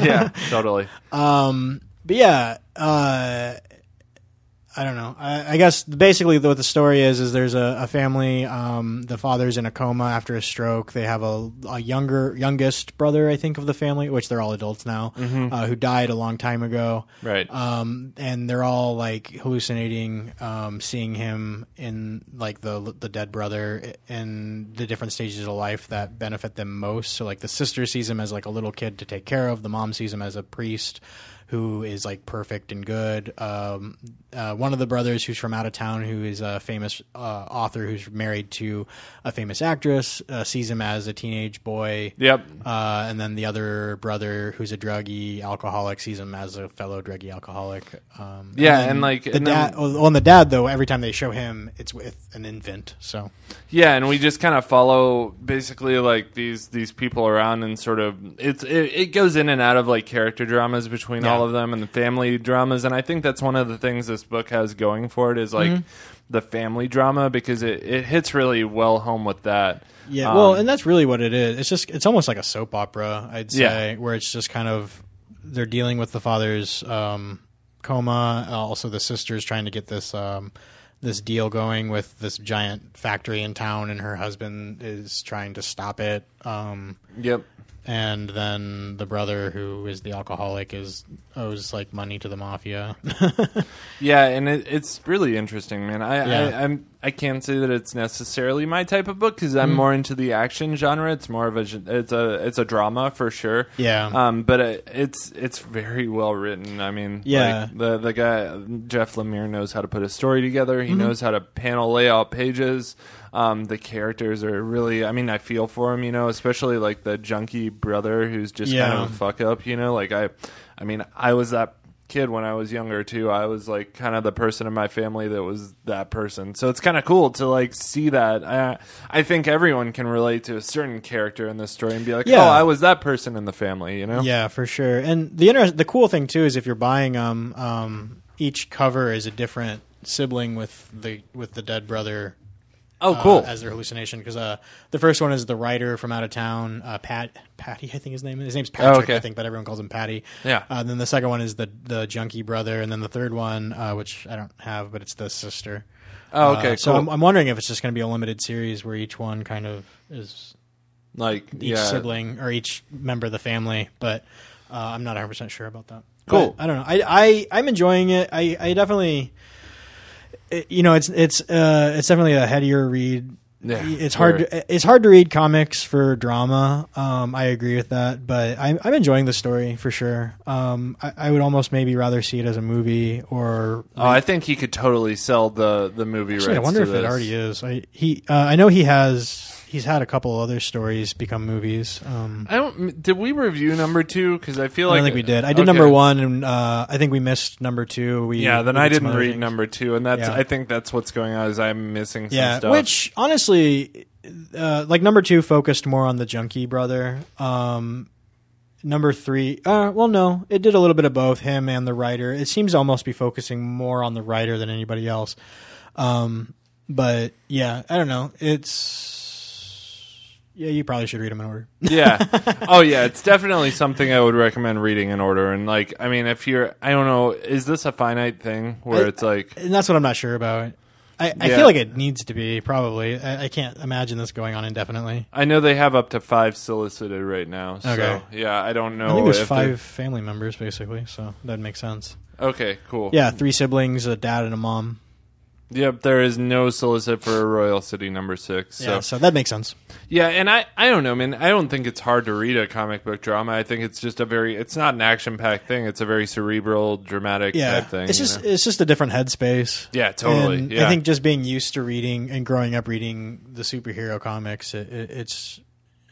Yeah, totally. But I don't know. I guess basically what the story is there's a family. The father's in a coma after a stroke. They have a youngest brother, I think, of the family, which they're all adults now, who died a long time ago. Right. And they're all like hallucinating, seeing him in like the dead brother in the different stages of life that benefit them most. So like the sister sees him as like a little kid to take care of. The mom sees him as a priest who is like perfect and good. One of the brothers who's from out of town, who is a famous author who's married to a famous actress, sees him as a teenage boy. Yep. And then the other brother, who's a druggie alcoholic, sees him as a fellow druggie alcoholic. And like the dad. On the dad, though, every time they show him, it's with an infant. So yeah, and we just kind of follow basically like these people around, and sort of it goes in and out of like character dramas between all of them and the family dramas, and I think that's one of the things this book has going for it is like the family drama, because it hits really well home with that. Yeah, well, and that's really what it is. It's almost like a soap opera, I'd say, where it's just kind of they're dealing with the father's coma, also the sister's trying to get this this deal going with this giant factory in town, and her husband is trying to stop it. Yep. And then the brother, who is the alcoholic, owes like money to the mafia. Yeah, and it's really interesting, man. I can't say that it's necessarily my type of book, because I'm more into the action genre. It's more of it's a drama for sure. Yeah. But it's very well written. I mean, yeah. Like the guy Jeff Lemire knows how to put a story together. He knows how to panel layout pages. The characters are really, I mean, I feel for him, especially like the junkie brother who's just kind of a fuck up, like I mean, I was that kid when I was younger too. I was like kind of the person in my family that was that person. So it's kind of cool to like see that. I think everyone can relate to a certain character in this story and be like, oh, I was that person in the family, Yeah, for sure. And the cool thing too is if you're buying each cover is a different sibling with the dead brother. Oh, cool. As their hallucination, because the first one is the writer from out of town, Patty, I think his name's Patrick, I think, but everyone calls him Patty. Yeah. Then the second one is the junkie brother, and then the third one, which I don't have, but it's the sister. Oh, okay, cool. So I'm wondering if it's just going to be a limited series where each one kind of is like each sibling or each member of the family, but I'm not 100% sure about that. Cool. But I don't know. I'm enjoying it. I definitely... it's definitely a headier read. Yeah, it's hard to read comics for drama. I agree with that, but I'm enjoying the story for sure. I would almost maybe rather see it as a movie or. I think he could totally sell the movie rights. I wonder if it already is. I know he's had a couple other stories become movies. Did we review number 2? Because I feel like I don't think we did. I did number 1, and I think we missed number 2. Then I didn't read number 2, and I think that's what's going on. Is I'm missing some stuff. Which honestly, like number 2 focused more on the junkie brother. Number 3, no, it did a little bit of both, him and the writer. It seems to almost be focusing more on the writer than anybody else. But yeah, I don't know. Yeah, you probably should read them in order. Yeah. Oh, yeah. It's definitely something I would recommend reading in order. And, like, I mean, I don't know, is this a finite thing where it's like... And that's what I'm not sure about. I feel like it needs to be, probably. I can't imagine this going on indefinitely. I know they have up to 5 solicited right now. So, okay. Yeah, I don't know. I think there's 5 family members, basically, so that makes sense. Okay, cool. Yeah, 3 siblings, a dad and a mom. Yep, there is no solicit for Royal City number 6. So. Yeah, so that makes sense. Yeah, and I don't know, man. I don't think it's hard to read a comic book drama. I think it's just it's not an action-packed thing. It's a very cerebral, dramatic type thing. It's just a different headspace. Yeah, totally. And yeah. I think just being used to reading and growing up reading the superhero comics, it's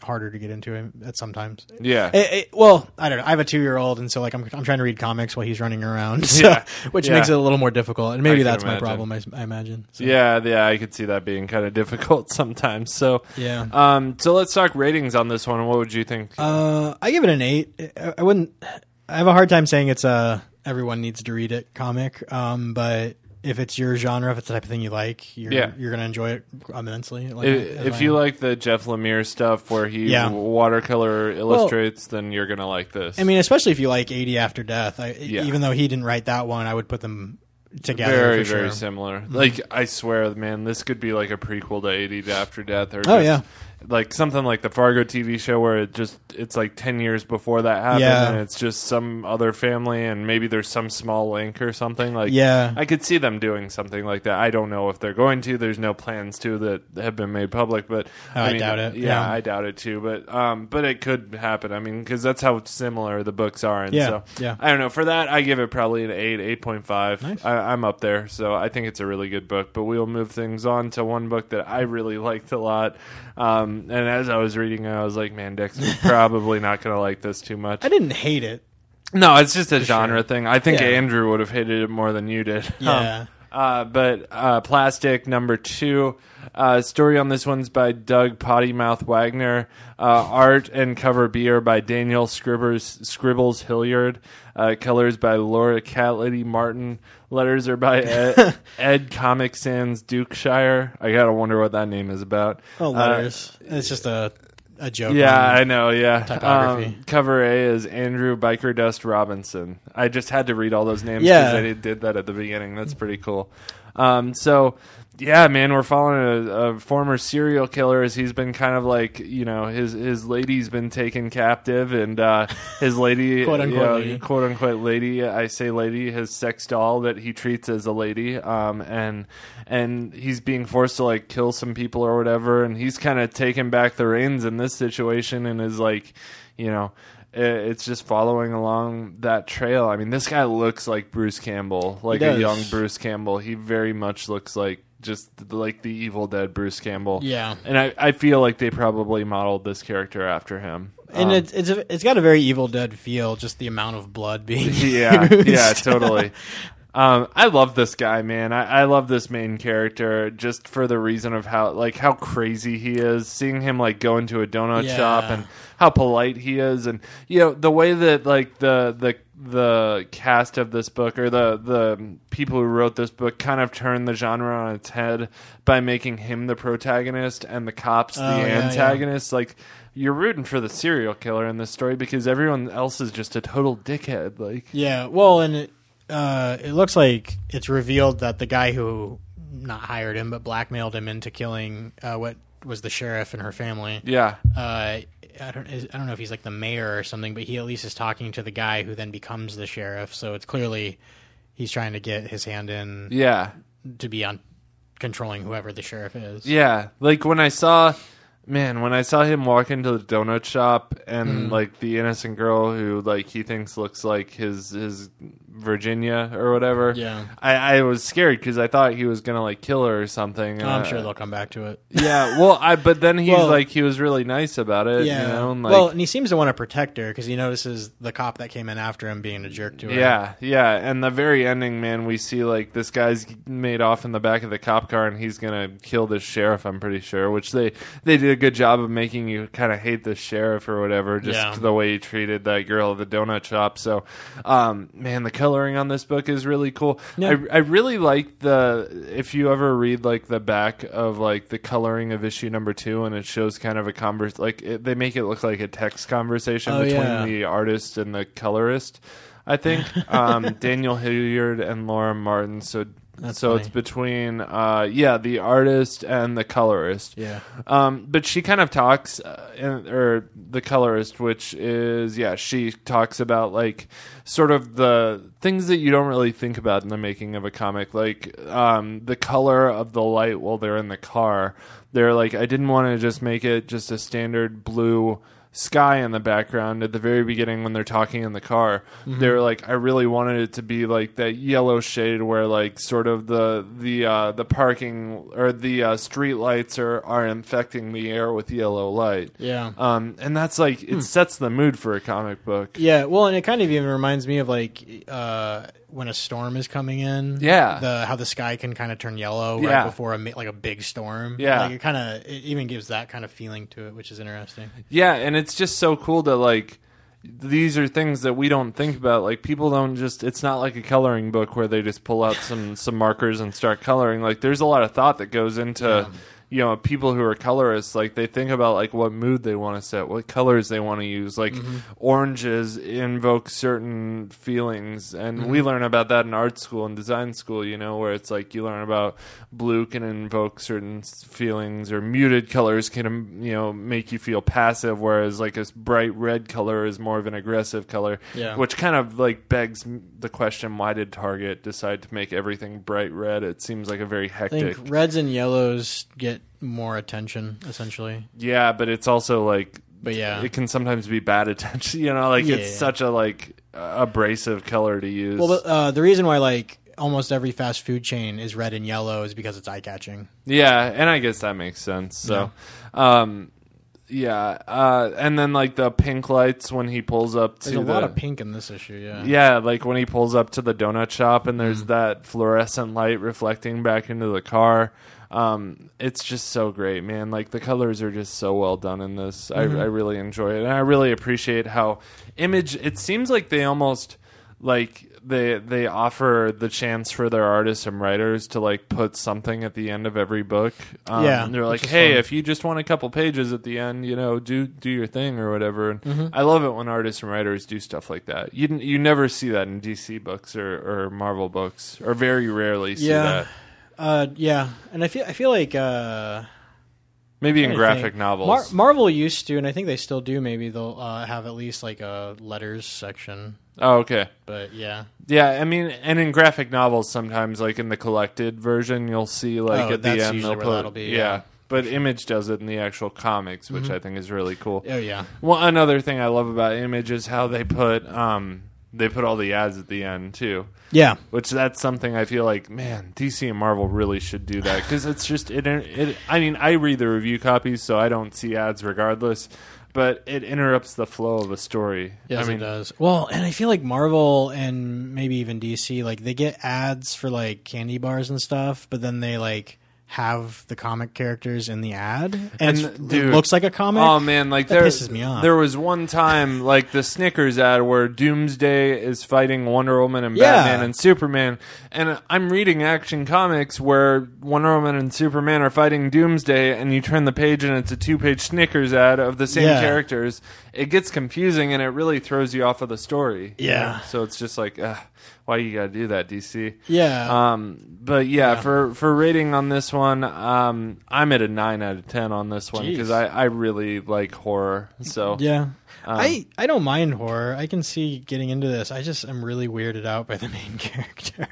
harder to get into it at sometimes. Yeah. Well, I don't know. I have a 2-year-old, and so like I'm trying to read comics while he's running around, so, which makes it a little more difficult. And maybe that's my problem. I imagine. So. Yeah. I could see that being kind of difficult sometimes. So yeah. So let's talk ratings on this one. What would you think? I give it an 8. I have a hard time saying it's a everyone needs to read it comic. But if it's your genre, if it's the type of thing you like, you're going to enjoy it immensely. Like, if you like the Jeff Lemire stuff where he watercolor illustrates, then you're going to like this. I mean, especially if you like 80 After Death. Even though he didn't write that one, I would put them together. Very, for sure. very similar. Like, I swear, man, this could be like a prequel to 80 After Death, or like something like the Fargo TV show where it's like 10 years before that happened, and it's just some other family, and maybe there's some small link or something. Like, I could see them doing something like that. I don't know if they're going to. There's no plans to that have been made public, but I mean, doubt it. Yeah, I doubt it too. But it could happen. I mean, because that's how similar the books are. And so I don't know. For that, I give it probably an 8.5. Nice. I'm up there, so I think it's a really good book. But we'll move things on to one book that I really liked a lot. And as I was reading it, I was like, man, Dexter's probably not going to like this too much. I didn't hate it. No, it's just a genre thing. I think Andrew would have hated it more than you did. Yeah. But Plastic #2. Story on this one's by Doug Pottymouth Wagner. Art and cover B are by Daniel Scribbles Hilliard. Colors by Laura Catlady Martin. Letters are by Ed Comic Sans Dukeshire. I gotta wonder what that name is about. Oh, letters. It's just a joke. Yeah, I know, yeah. Typography. Cover A is Andrew Biker Dust Robinson. I just had to read all those names because I did that at the beginning. That's pretty cool. So, yeah, man, we're following a former serial killer as he's been kind of like, you know, his lady's been taken captive, and his lady, quote unquote lady, I say lady, his sex doll that he treats as a lady, and he's being forced to like kill some people or whatever, and he's kind of taking back the reins in this situation and is like, you know, it's just following along that trail. I mean, this guy looks like Bruce Campbell, like a young Bruce Campbell. He very much looks like just like the Evil Dead Bruce Campbell. Yeah. And I feel like they probably modeled this character after him. And it's got a very Evil Dead feel, just the amount of blood being yeah, used. yeah, totally. I love this guy, man. I love this main character just for the reason of how crazy he is. Seeing him like go into a donut shop and how polite he is, and you know the way that like the cast of this book or the people who wrote this book kind of turned the genre on its head by making him the protagonist and the cops the antagonist. Like, you're rooting for the serial killer in this story because everyone else is just a total dickhead. Like, yeah, well, and it looks like it's revealed that the guy who not hired him but blackmailed him into killing what was the sheriff and her family. Yeah. I don't know if he's like the mayor or something, but he at least is talking to the guy who then becomes the sheriff. So it's clearly he's trying to get his hand in. Yeah. To be on controlling whoever the sheriff is. Yeah. Like when I saw him walk into the donut shop and like the innocent girl who like he thinks looks like his Virginia or whatever. Yeah. I was scared because I thought he was gonna like kill her or something. I'm sure they'll come back to it. Yeah. Well, but then he was really nice about it. Yeah. You know? And, like, well, and he seems to want to protect her because he notices the cop that came in after him being a jerk to her. Yeah. Yeah. And the very ending, man, we see like this guy's made off in the back of the cop car and he's gonna kill this sheriff. I'm pretty sure, which they did a good job of making you kind of hate the sheriff or whatever, just the way he treated that girl at the donut shop. So, man, the coloring on this book is really cool. Yeah. I really like if you ever read like the back of like the coloring of issue #2, and it shows kind of a they make it look like a text conversation between the artist and the colorist. I think Daniel Hilliard and Laura Martin. So it's between the artist and the colorist. Yeah. But she kind of talks or the colorist, which is she talks about like sort of the things that you don't really think about in the making of a comic, like the color of the light while they're in the car. They're like, I didn't want to just make it just a standard blue sky in the background at the very beginning when they're talking in the car. They're like, I really wanted it to be like that yellow shade where like sort of the parking or the street lights are infecting the air with yellow light. Yeah. And that's like it sets the mood for a comic book. Yeah, well, and it kind of even reminds me of like when a storm is coming in. Yeah. How the sky can kind of turn yellow right before a big storm. Yeah. Like it even gives that kind of feeling to it, which is interesting. Yeah, and it's just so cool that like these are things that we don't think about. Like people don't it's not like a coloring book where they just pull out some markers and start coloring. Like there's a lot of thought that goes into people who are colorists, like they think about like what mood they want to set, what colors they want to use. Like oranges invoke certain feelings, and we learn about that in art school and design school, where it's like you learn about blue can invoke certain feelings, or muted colors can make you feel passive, whereas like a bright red color is more of an aggressive color. Which kind of like begs the question, why did Target decide to make everything bright red? It seems like a very hectic. I think reds and yellows get more attention, essentially. Yeah, but it's also like, but yeah, it can sometimes be bad attention. It's such a like abrasive color to use. Well, the reason why like almost every fast food chain is red and yellow is because it's eye catching. Yeah, and I guess that makes sense. So, and then like the pink lights when he pulls up to there's a lot of pink in this issue. Yeah, like when he pulls up to the donut shop and there's that fluorescent light reflecting back into the car. It's just so great, man. Like the colors are just so well done in this. I really enjoy it, and I really appreciate how Image. It seems like they almost like they offer the chance for their artists and writers to like put something at the end of every book. They're like, hey, if you just want a couple pages at the end, do your thing or whatever. And I love it when artists and writers do stuff like that. You never see that in DC books or Marvel books, or very rarely see that. And I feel like maybe in graphic novels, Marvel used to, and I think they still do. Maybe they'll have at least like a letters section. Oh, okay. But yeah. I mean, and in graphic novels, sometimes like in the collected version, you'll see like at the end they'll put that'll be, yeah. But Image does it in the actual comics, which I think is really cool. Oh yeah. Well, another thing I love about Image is how they put all the ads at the end too. Yeah, which that's something I feel like, man, DC and Marvel really should do that, because it's just it. I mean, I read the review copies, so I don't see ads regardless, but it interrupts the flow of a story. Yes, it does. Well, and I feel like Marvel and maybe even DC, like they get ads for like candy bars and stuff, but then they like have the comic characters in the ad, and it looks like a comic. Oh man, like that pisses me off. There was one time, like the Snickers ad, where Doomsday is fighting Wonder Woman and Batman and Superman, and I'm reading Action Comics where Wonder Woman and Superman are fighting Doomsday, and you turn the page and it's a 2-page Snickers ad of the same characters. It gets confusing and it really throws you off of the story. Yeah. So it's just like, why you gotta do that, DC? Yeah. But for rating on this one, I'm at a 9 out of 10 on this one, because I really like horror. So yeah. I don't mind horror. I can see getting into this. I just am really weirded out by the main character.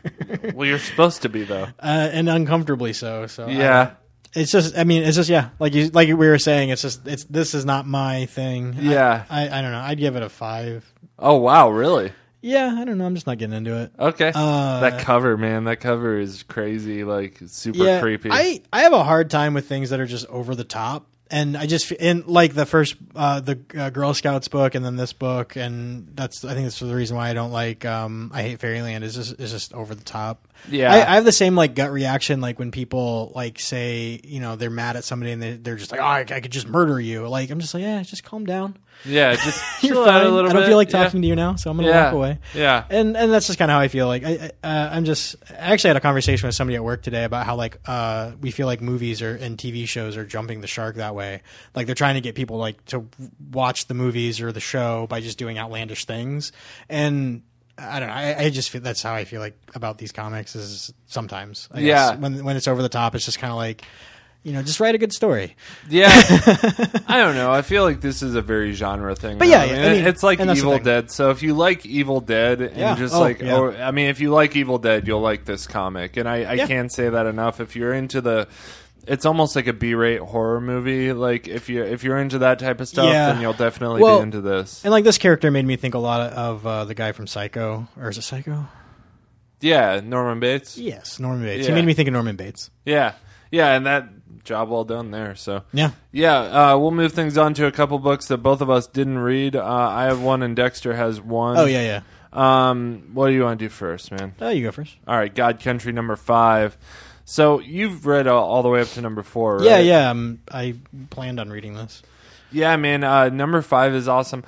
Well, you're supposed to be, though. And uncomfortably so. So yeah. It's just like we were saying. This is not my thing. Yeah. I don't know. I'd give it a 5. Oh wow, really? Yeah, I don't know. I'm just not getting into it. Okay. That cover, man. That cover is crazy. Like super creepy. I have a hard time with things that are just over the top. And I just like the first Grrl Scouts book, and then this book, and I think that's the reason why I don't like I Hate Fairyland is just over the top. Yeah, I have the same like gut reaction like when people like say they're mad at somebody and they're just like, oh, I could just murder you. Like I'm just like, yeah, just calm down. Yeah, just you're fine. I don't feel like talking to you now, so I'm gonna walk away. Yeah, and that's just kind of how I feel. Like I actually had a conversation with somebody at work today about how like we feel like movies and TV shows are jumping the shark that way. Like they're trying to get people like to watch the movies or the show by just doing outlandish things. And I don't know. I just feel that's how I feel like about these comics is sometimes. I guess, when it's over the top, it's just kind of like, just write a good story. Yeah. I don't know. I feel like this is a very genre thing. But I mean, it's like Evil Dead. So if you like Evil Dead and if you like Evil Dead, you'll like this comic. And I can't say that enough. If you're into it's almost like a B-rate horror movie. Like if you're into that type of stuff, then you'll definitely be into this. And like this character made me think a lot of the guy from Psycho, or is it Psycho? Yeah, Norman Bates. Yes, Norman Bates. He made me think of Norman Bates. Yeah, and that job well done there. So yeah. We'll move things on to a couple books that both of us didn't read. I have one, and Dexter has one. Oh yeah. What do you want to do first, man? You go first. All right, God Country number 5. So you've read all the way up to number 4, right? Yeah. I planned on reading this. Yeah, man. Number 5 is awesome.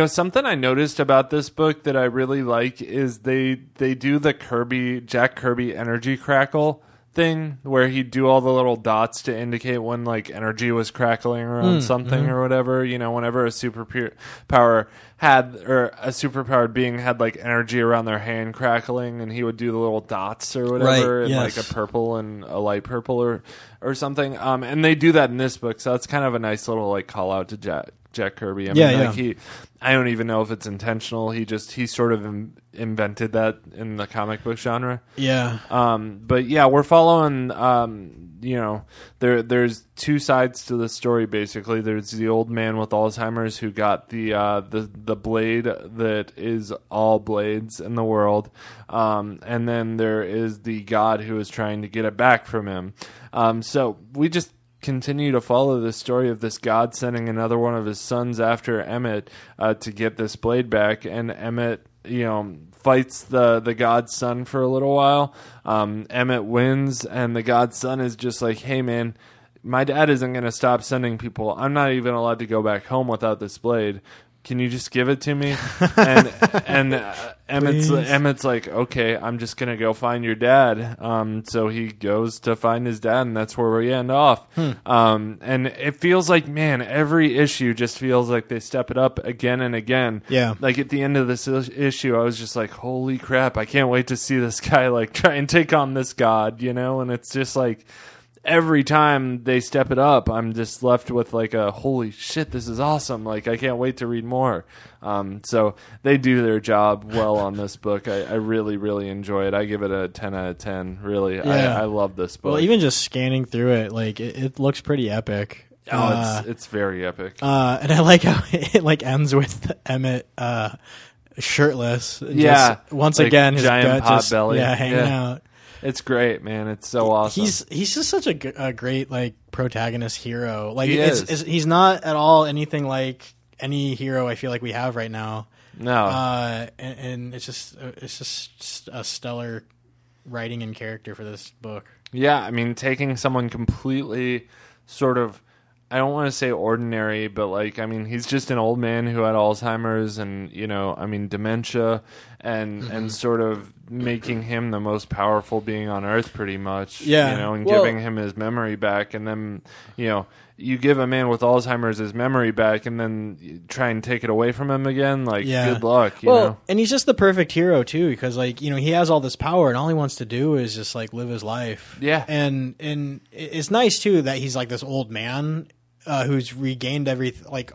Something I noticed about this book that I really like is they do the Jack Kirby energy crackle thing where he'd do all the little dots to indicate when like energy was crackling around something or whatever. You know, whenever a superpower had, or a superpowered being had like energy around their hand crackling, and he would do the little dots or whatever, and like a purple and a light purple or something. And they do that in this book, so that's kind of a nice little like call out to Jack Kirby. I mean, I don't even know if it's intentional. He sort of invented that in the comic book genre. Yeah. But yeah, we're following. You know, there's two sides to the story. Basically, there's the old man with Alzheimer's who got the blade that is all blades in the world, and then there is the god who is trying to get it back from him. So we just continue to follow the story of this god sending another one of his sons after Emmett to get this blade back, and Emmett, you know, fights the god's son for a little while. Emmett wins, and the god's son is just like, hey man, my dad isn't going to stop sending people. I'm not even allowed to go back home without this blade. Can you just give it to me? And Emmett's like, okay, I'm just gonna go find your dad. So he goes to find his dad, and that's where we end off. And it feels like, man, every issue just feels like they step it up again and again. Yeah. Like at the end of this issue, I was just like, holy crap, I can't wait to see this guy like try and take on this god, you know? And it's just like, every time they step it up, I'm just left with like a holy shit, this is awesome. Like, I can't wait to read more. So they do their job well on this book. I really, really enjoy it. I give it a 10 out of 10. Really, yeah. I love this book. Well, even just scanning through it, like it looks pretty epic. Oh, it's very epic. And I like how it like ends with Emmett shirtless. Yeah. Just, once like again, his giant gut pot just belly. hanging out. It's great, man. It's so awesome. He's just such a great like protagonist hero. Like he's not at all anything like any hero I feel like we have right now. No. And it's just a stellar writing and character for this book. Yeah, I mean, taking someone completely sort of, I don't want to say ordinary, but like, I mean, he's just an old man who had Alzheimer's and, you know, I mean, dementia and sort of making him the most powerful being on earth pretty much, you know, and giving him his memory back. And then, you know, you give a man with Alzheimer's his memory back and then you try and take it away from him again. Like, good luck, you know? And he's just the perfect hero too, because like, you know, he has all this power and all he wants to do is just like live his life. Yeah. And it's nice too that he's like this old man who's regained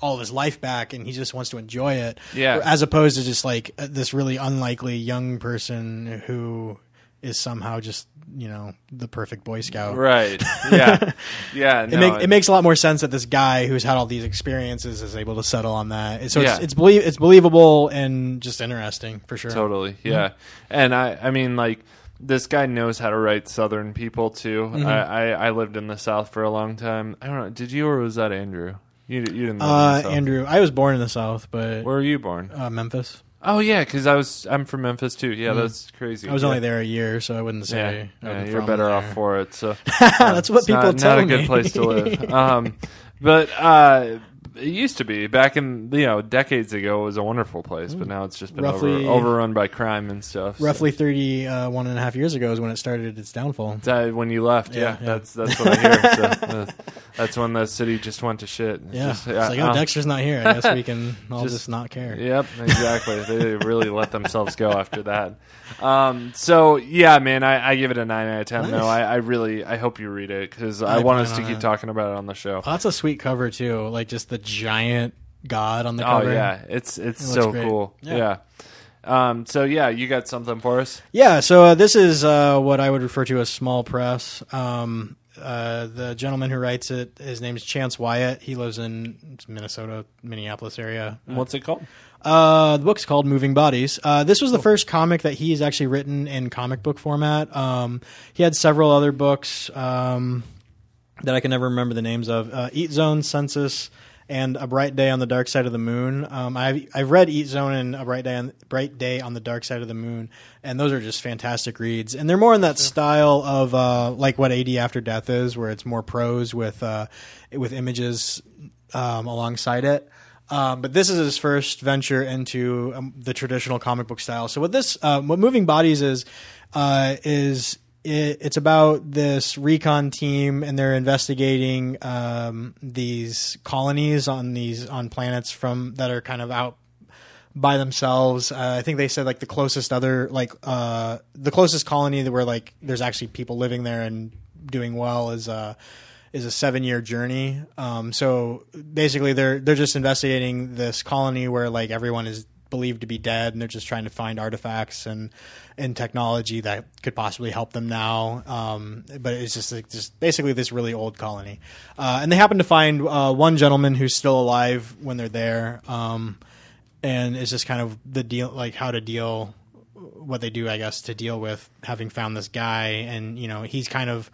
all of his life back, and he just wants to enjoy it. Yeah. As opposed to just like this really unlikely young person who is somehow just, you know, the perfect Boy Scout. Right. Yeah. Yeah. No, it makes a lot more sense that this guy who's had all these experiences is able to settle on that. So it's believable and just interesting for sure. Totally. Yeah. Mm-hmm. And I mean, like, this guy knows how to write Southern people too. Mm-hmm. I lived in the South for a long time. I don't know. Did you, or was that Andrew? You didn't live in the South. Andrew. I was born in the South, but where were you born? Memphis. Oh yeah, because I'm from Memphis too. Yeah, that's crazy. I was only there a year, so I wouldn't say. Yeah, you're better off for it. So that's what people tell me. Not a good place to live. But it used to be back in, you know, decades ago. It was a wonderful place, but now it's just been overrun by crime and stuff. Roughly 31 and a half years ago is when it started its downfall. When you left, yeah. That's what I hear. So, that's when the city just went to shit. It's like, oh, Dexter's not here. I guess we can all just not care. Yep, exactly. They really let themselves go after that. So yeah, man, I give it a 9 out of 10. Nice. No, I hope you read it because I want us to keep talking about it on the show. Oh, that's a sweet cover too. Like just the giant god on the cover. Oh yeah, it's so cool. Yeah. So yeah, you got something for us? Yeah. So this is what I would refer to as small press. The gentleman who writes it, his name is Chance Wyatt. He lives in Minnesota, Minneapolis area. What's it called? The book's called Moving Bodies. This was the first comic that he's actually written in comic book format. He had several other books that I can never remember the names of. Eat Zone, Census, and A Bright Day on the Dark Side of the Moon. I've read Eat Zone and A Bright Day on the Dark Side of the Moon, and those are just fantastic reads. And they're more in that style of like what AD After Death is, where it's more prose with images alongside it. But this is his first venture into the traditional comic book style. So what Moving Bodies is it's about this recon team, and they're investigating these colonies on planets that are kind of out by themselves. I think they said like the closest colony where like there's actually people living there and doing well is a 7-year journey. So basically they're just investigating this colony where like everyone is believed to be dead, and they're just trying to find artifacts and technology that could possibly help them now. But it's just basically this really old colony. And they happen to find one gentleman who's still alive when they're there. And it's just kind of the deal, like how to deal, what they do, I guess, to deal with having found this guy. And, you know, he's kind of,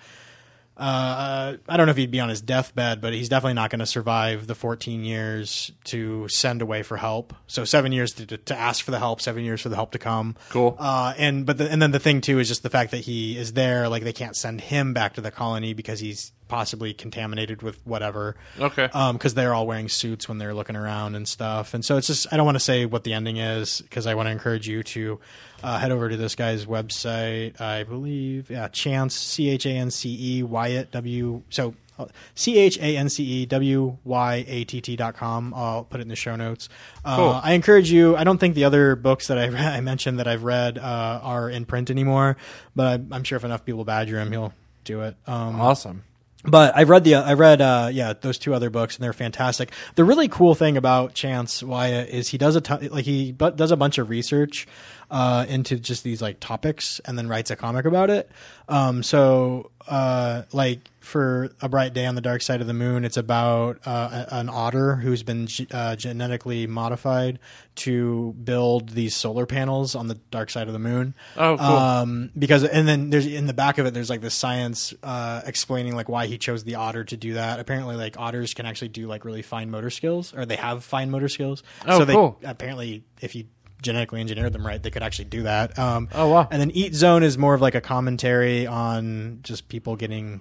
I don't know if he'd be on his deathbed, but he's definitely not going to survive the 14 years to send away for help. So 7 years to ask for the help, 7 years for the help to come. Cool. And then the thing too is just the fact that he is there. Like they can't send him back to the colony because he's possibly contaminated with whatever. Okay. Because they're all wearing suits when they're looking around and stuff. And so it's just, I don't want to say what the ending is because I want to encourage you to head over to this guy's website. I believe, Chance, Chance Wyatt, ChanceWyatt.com. I'll put it in the show notes. Cool. I encourage you. I don't think the other books that I mentioned that I've read are in print anymore, but I'm sure if enough people badger him, he'll do it. Awesome. But I read those two other books, and they're fantastic. The really cool thing about Chance Wyatt is he does a bunch of research into just these like topics, and then writes a comic about it. Like for A Bright Day on the Dark Side of the Moon, it's about an otter who's been genetically modified to build these solar panels on the dark side of the moon. Oh, cool. And then there's in the back of it, there's like this science explaining like why he chose the otter to do that. Apparently, like otters can actually do like really fine motor skills, or they have fine motor skills. Oh, so cool. Apparently, if you genetically engineered them right, they could actually do that. Oh, wow. And then Eat Zone is more of like a commentary on just people getting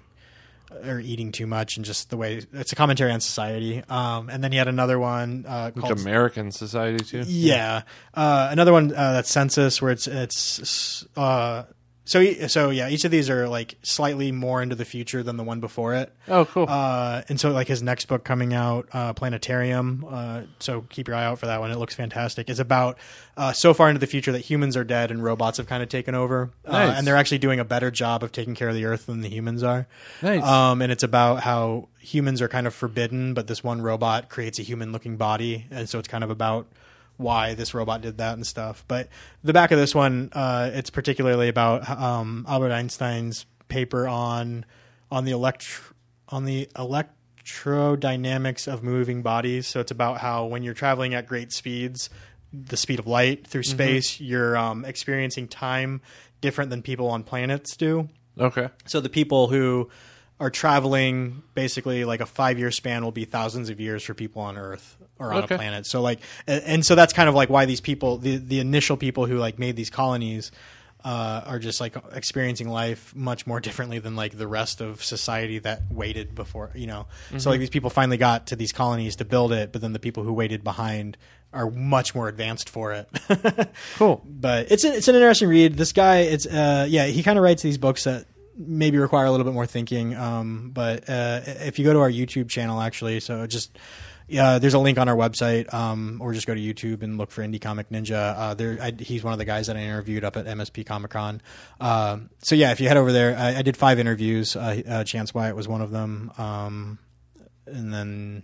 or eating too much, and just the way it's a commentary on society. And then he had another one called like American Society too. Yeah, another one that's Census, where it's each of these are like slightly more into the future than the one before it. Oh, cool. And so like his next book coming out, Planetarium. So keep your eye out for that one. It looks fantastic. It's about so far into the future that humans are dead and robots have kind of taken over. Nice. And they're actually doing a better job of taking care of the Earth than the humans are. Nice. And it's about how humans are kind of forbidden, but this one robot creates a human-looking body, and so it's kind of about why this robot did that and stuff. But the back of this one, it's particularly about Albert Einstein's paper on the electrodynamics of moving bodies. So it's about how when you're traveling at great speeds, the speed of light through space, you're experiencing time different than people on planets do. Okay. So the people who are traveling, basically like a 5-year span will be thousands of years for people on Earth or on a planet. So like, and so that's kind of like why these people, the initial people who like made these colonies, are just like experiencing life much more differently than like the rest of society that waited before, you know. So like these people finally got to these colonies to build it, but then the people who waited behind are much more advanced for it. Cool. But it's an interesting read. This guy, he kind of writes these books that maybe require a little bit more thinking. But if you go to our YouTube channel, actually, so just there's a link on our website, or just go to YouTube and look for Indie Comic Ninja. He's one of the guys that I interviewed up at MSP Comic Con. So yeah, if you head over there, I did 5 interviews. Chance Wyatt was one of them. And then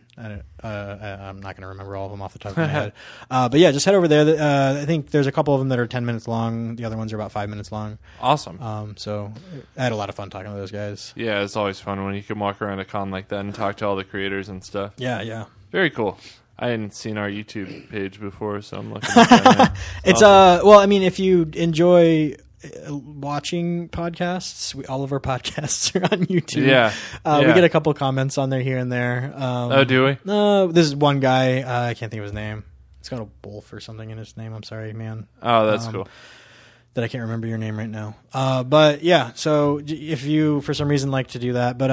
I'm not going to remember all of them off the top of my head. But yeah, just head over there. I think there's a couple of them that are 10 minutes long. The other ones are about 5 minutes long. Awesome. So I had a lot of fun talking to those guys. Yeah, it's always fun when you can walk around a con like that and talk to all the creators and stuff. Yeah. Very cool. I hadn't seen our YouTube page before, so I'm looking at that now. It's awesome. Well, I mean, if you enjoy watching podcasts, all of our podcasts are on YouTube. Yeah. We get a couple comments on there here and there. Oh, do we? No, this is one guy. I can't think of his name. It's got a wolf or something in his name. I'm sorry, man. Oh, that's cool. That I can't remember your name right now. But yeah, so if you for some reason like to do that, but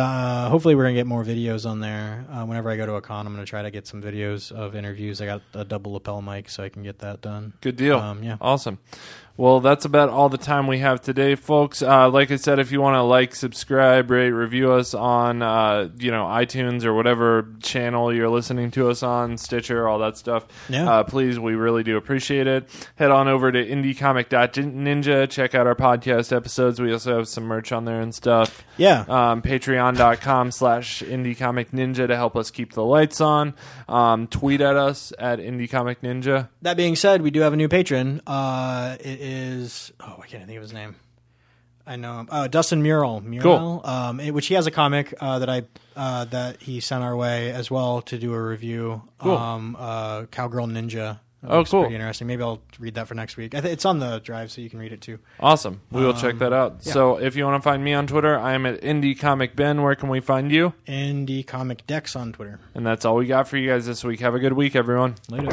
hopefully we're gonna get more videos on there. Whenever I go to a con, I'm gonna try to get some videos of interviews. I got a double lapel mic, so I can get that done. Good deal. Yeah. Awesome. Well, that's about all the time we have today, folks. Like I said, if you want to like, subscribe, rate, review us on iTunes or whatever channel you're listening to us on, Stitcher, all that stuff, please, we really do appreciate it. Head on over to indiecomic.ninja. Check out our podcast episodes. We also have some merch on there and stuff. Yeah. Patreon.com/IndieComicNinja to help us keep the lights on. Tweet at us at IndieComicNinja. That being said, we do have a new patron. It is I can't think of his name. I know him. Dustin Muriel. Cool. Which he has a comic that he sent our way as well to do a review. Cool. Cowgirl Ninja. Cool. Pretty interesting. Maybe I'll read that for next week. It's on the drive, so you can read it too. Awesome. We will check that out. Yeah. So if you want to find me on Twitter, I am at IndieComicBen. Where can we find you? Indie Comic Dex on Twitter. And that's all we got for you guys this week. Have a good week, everyone. Later.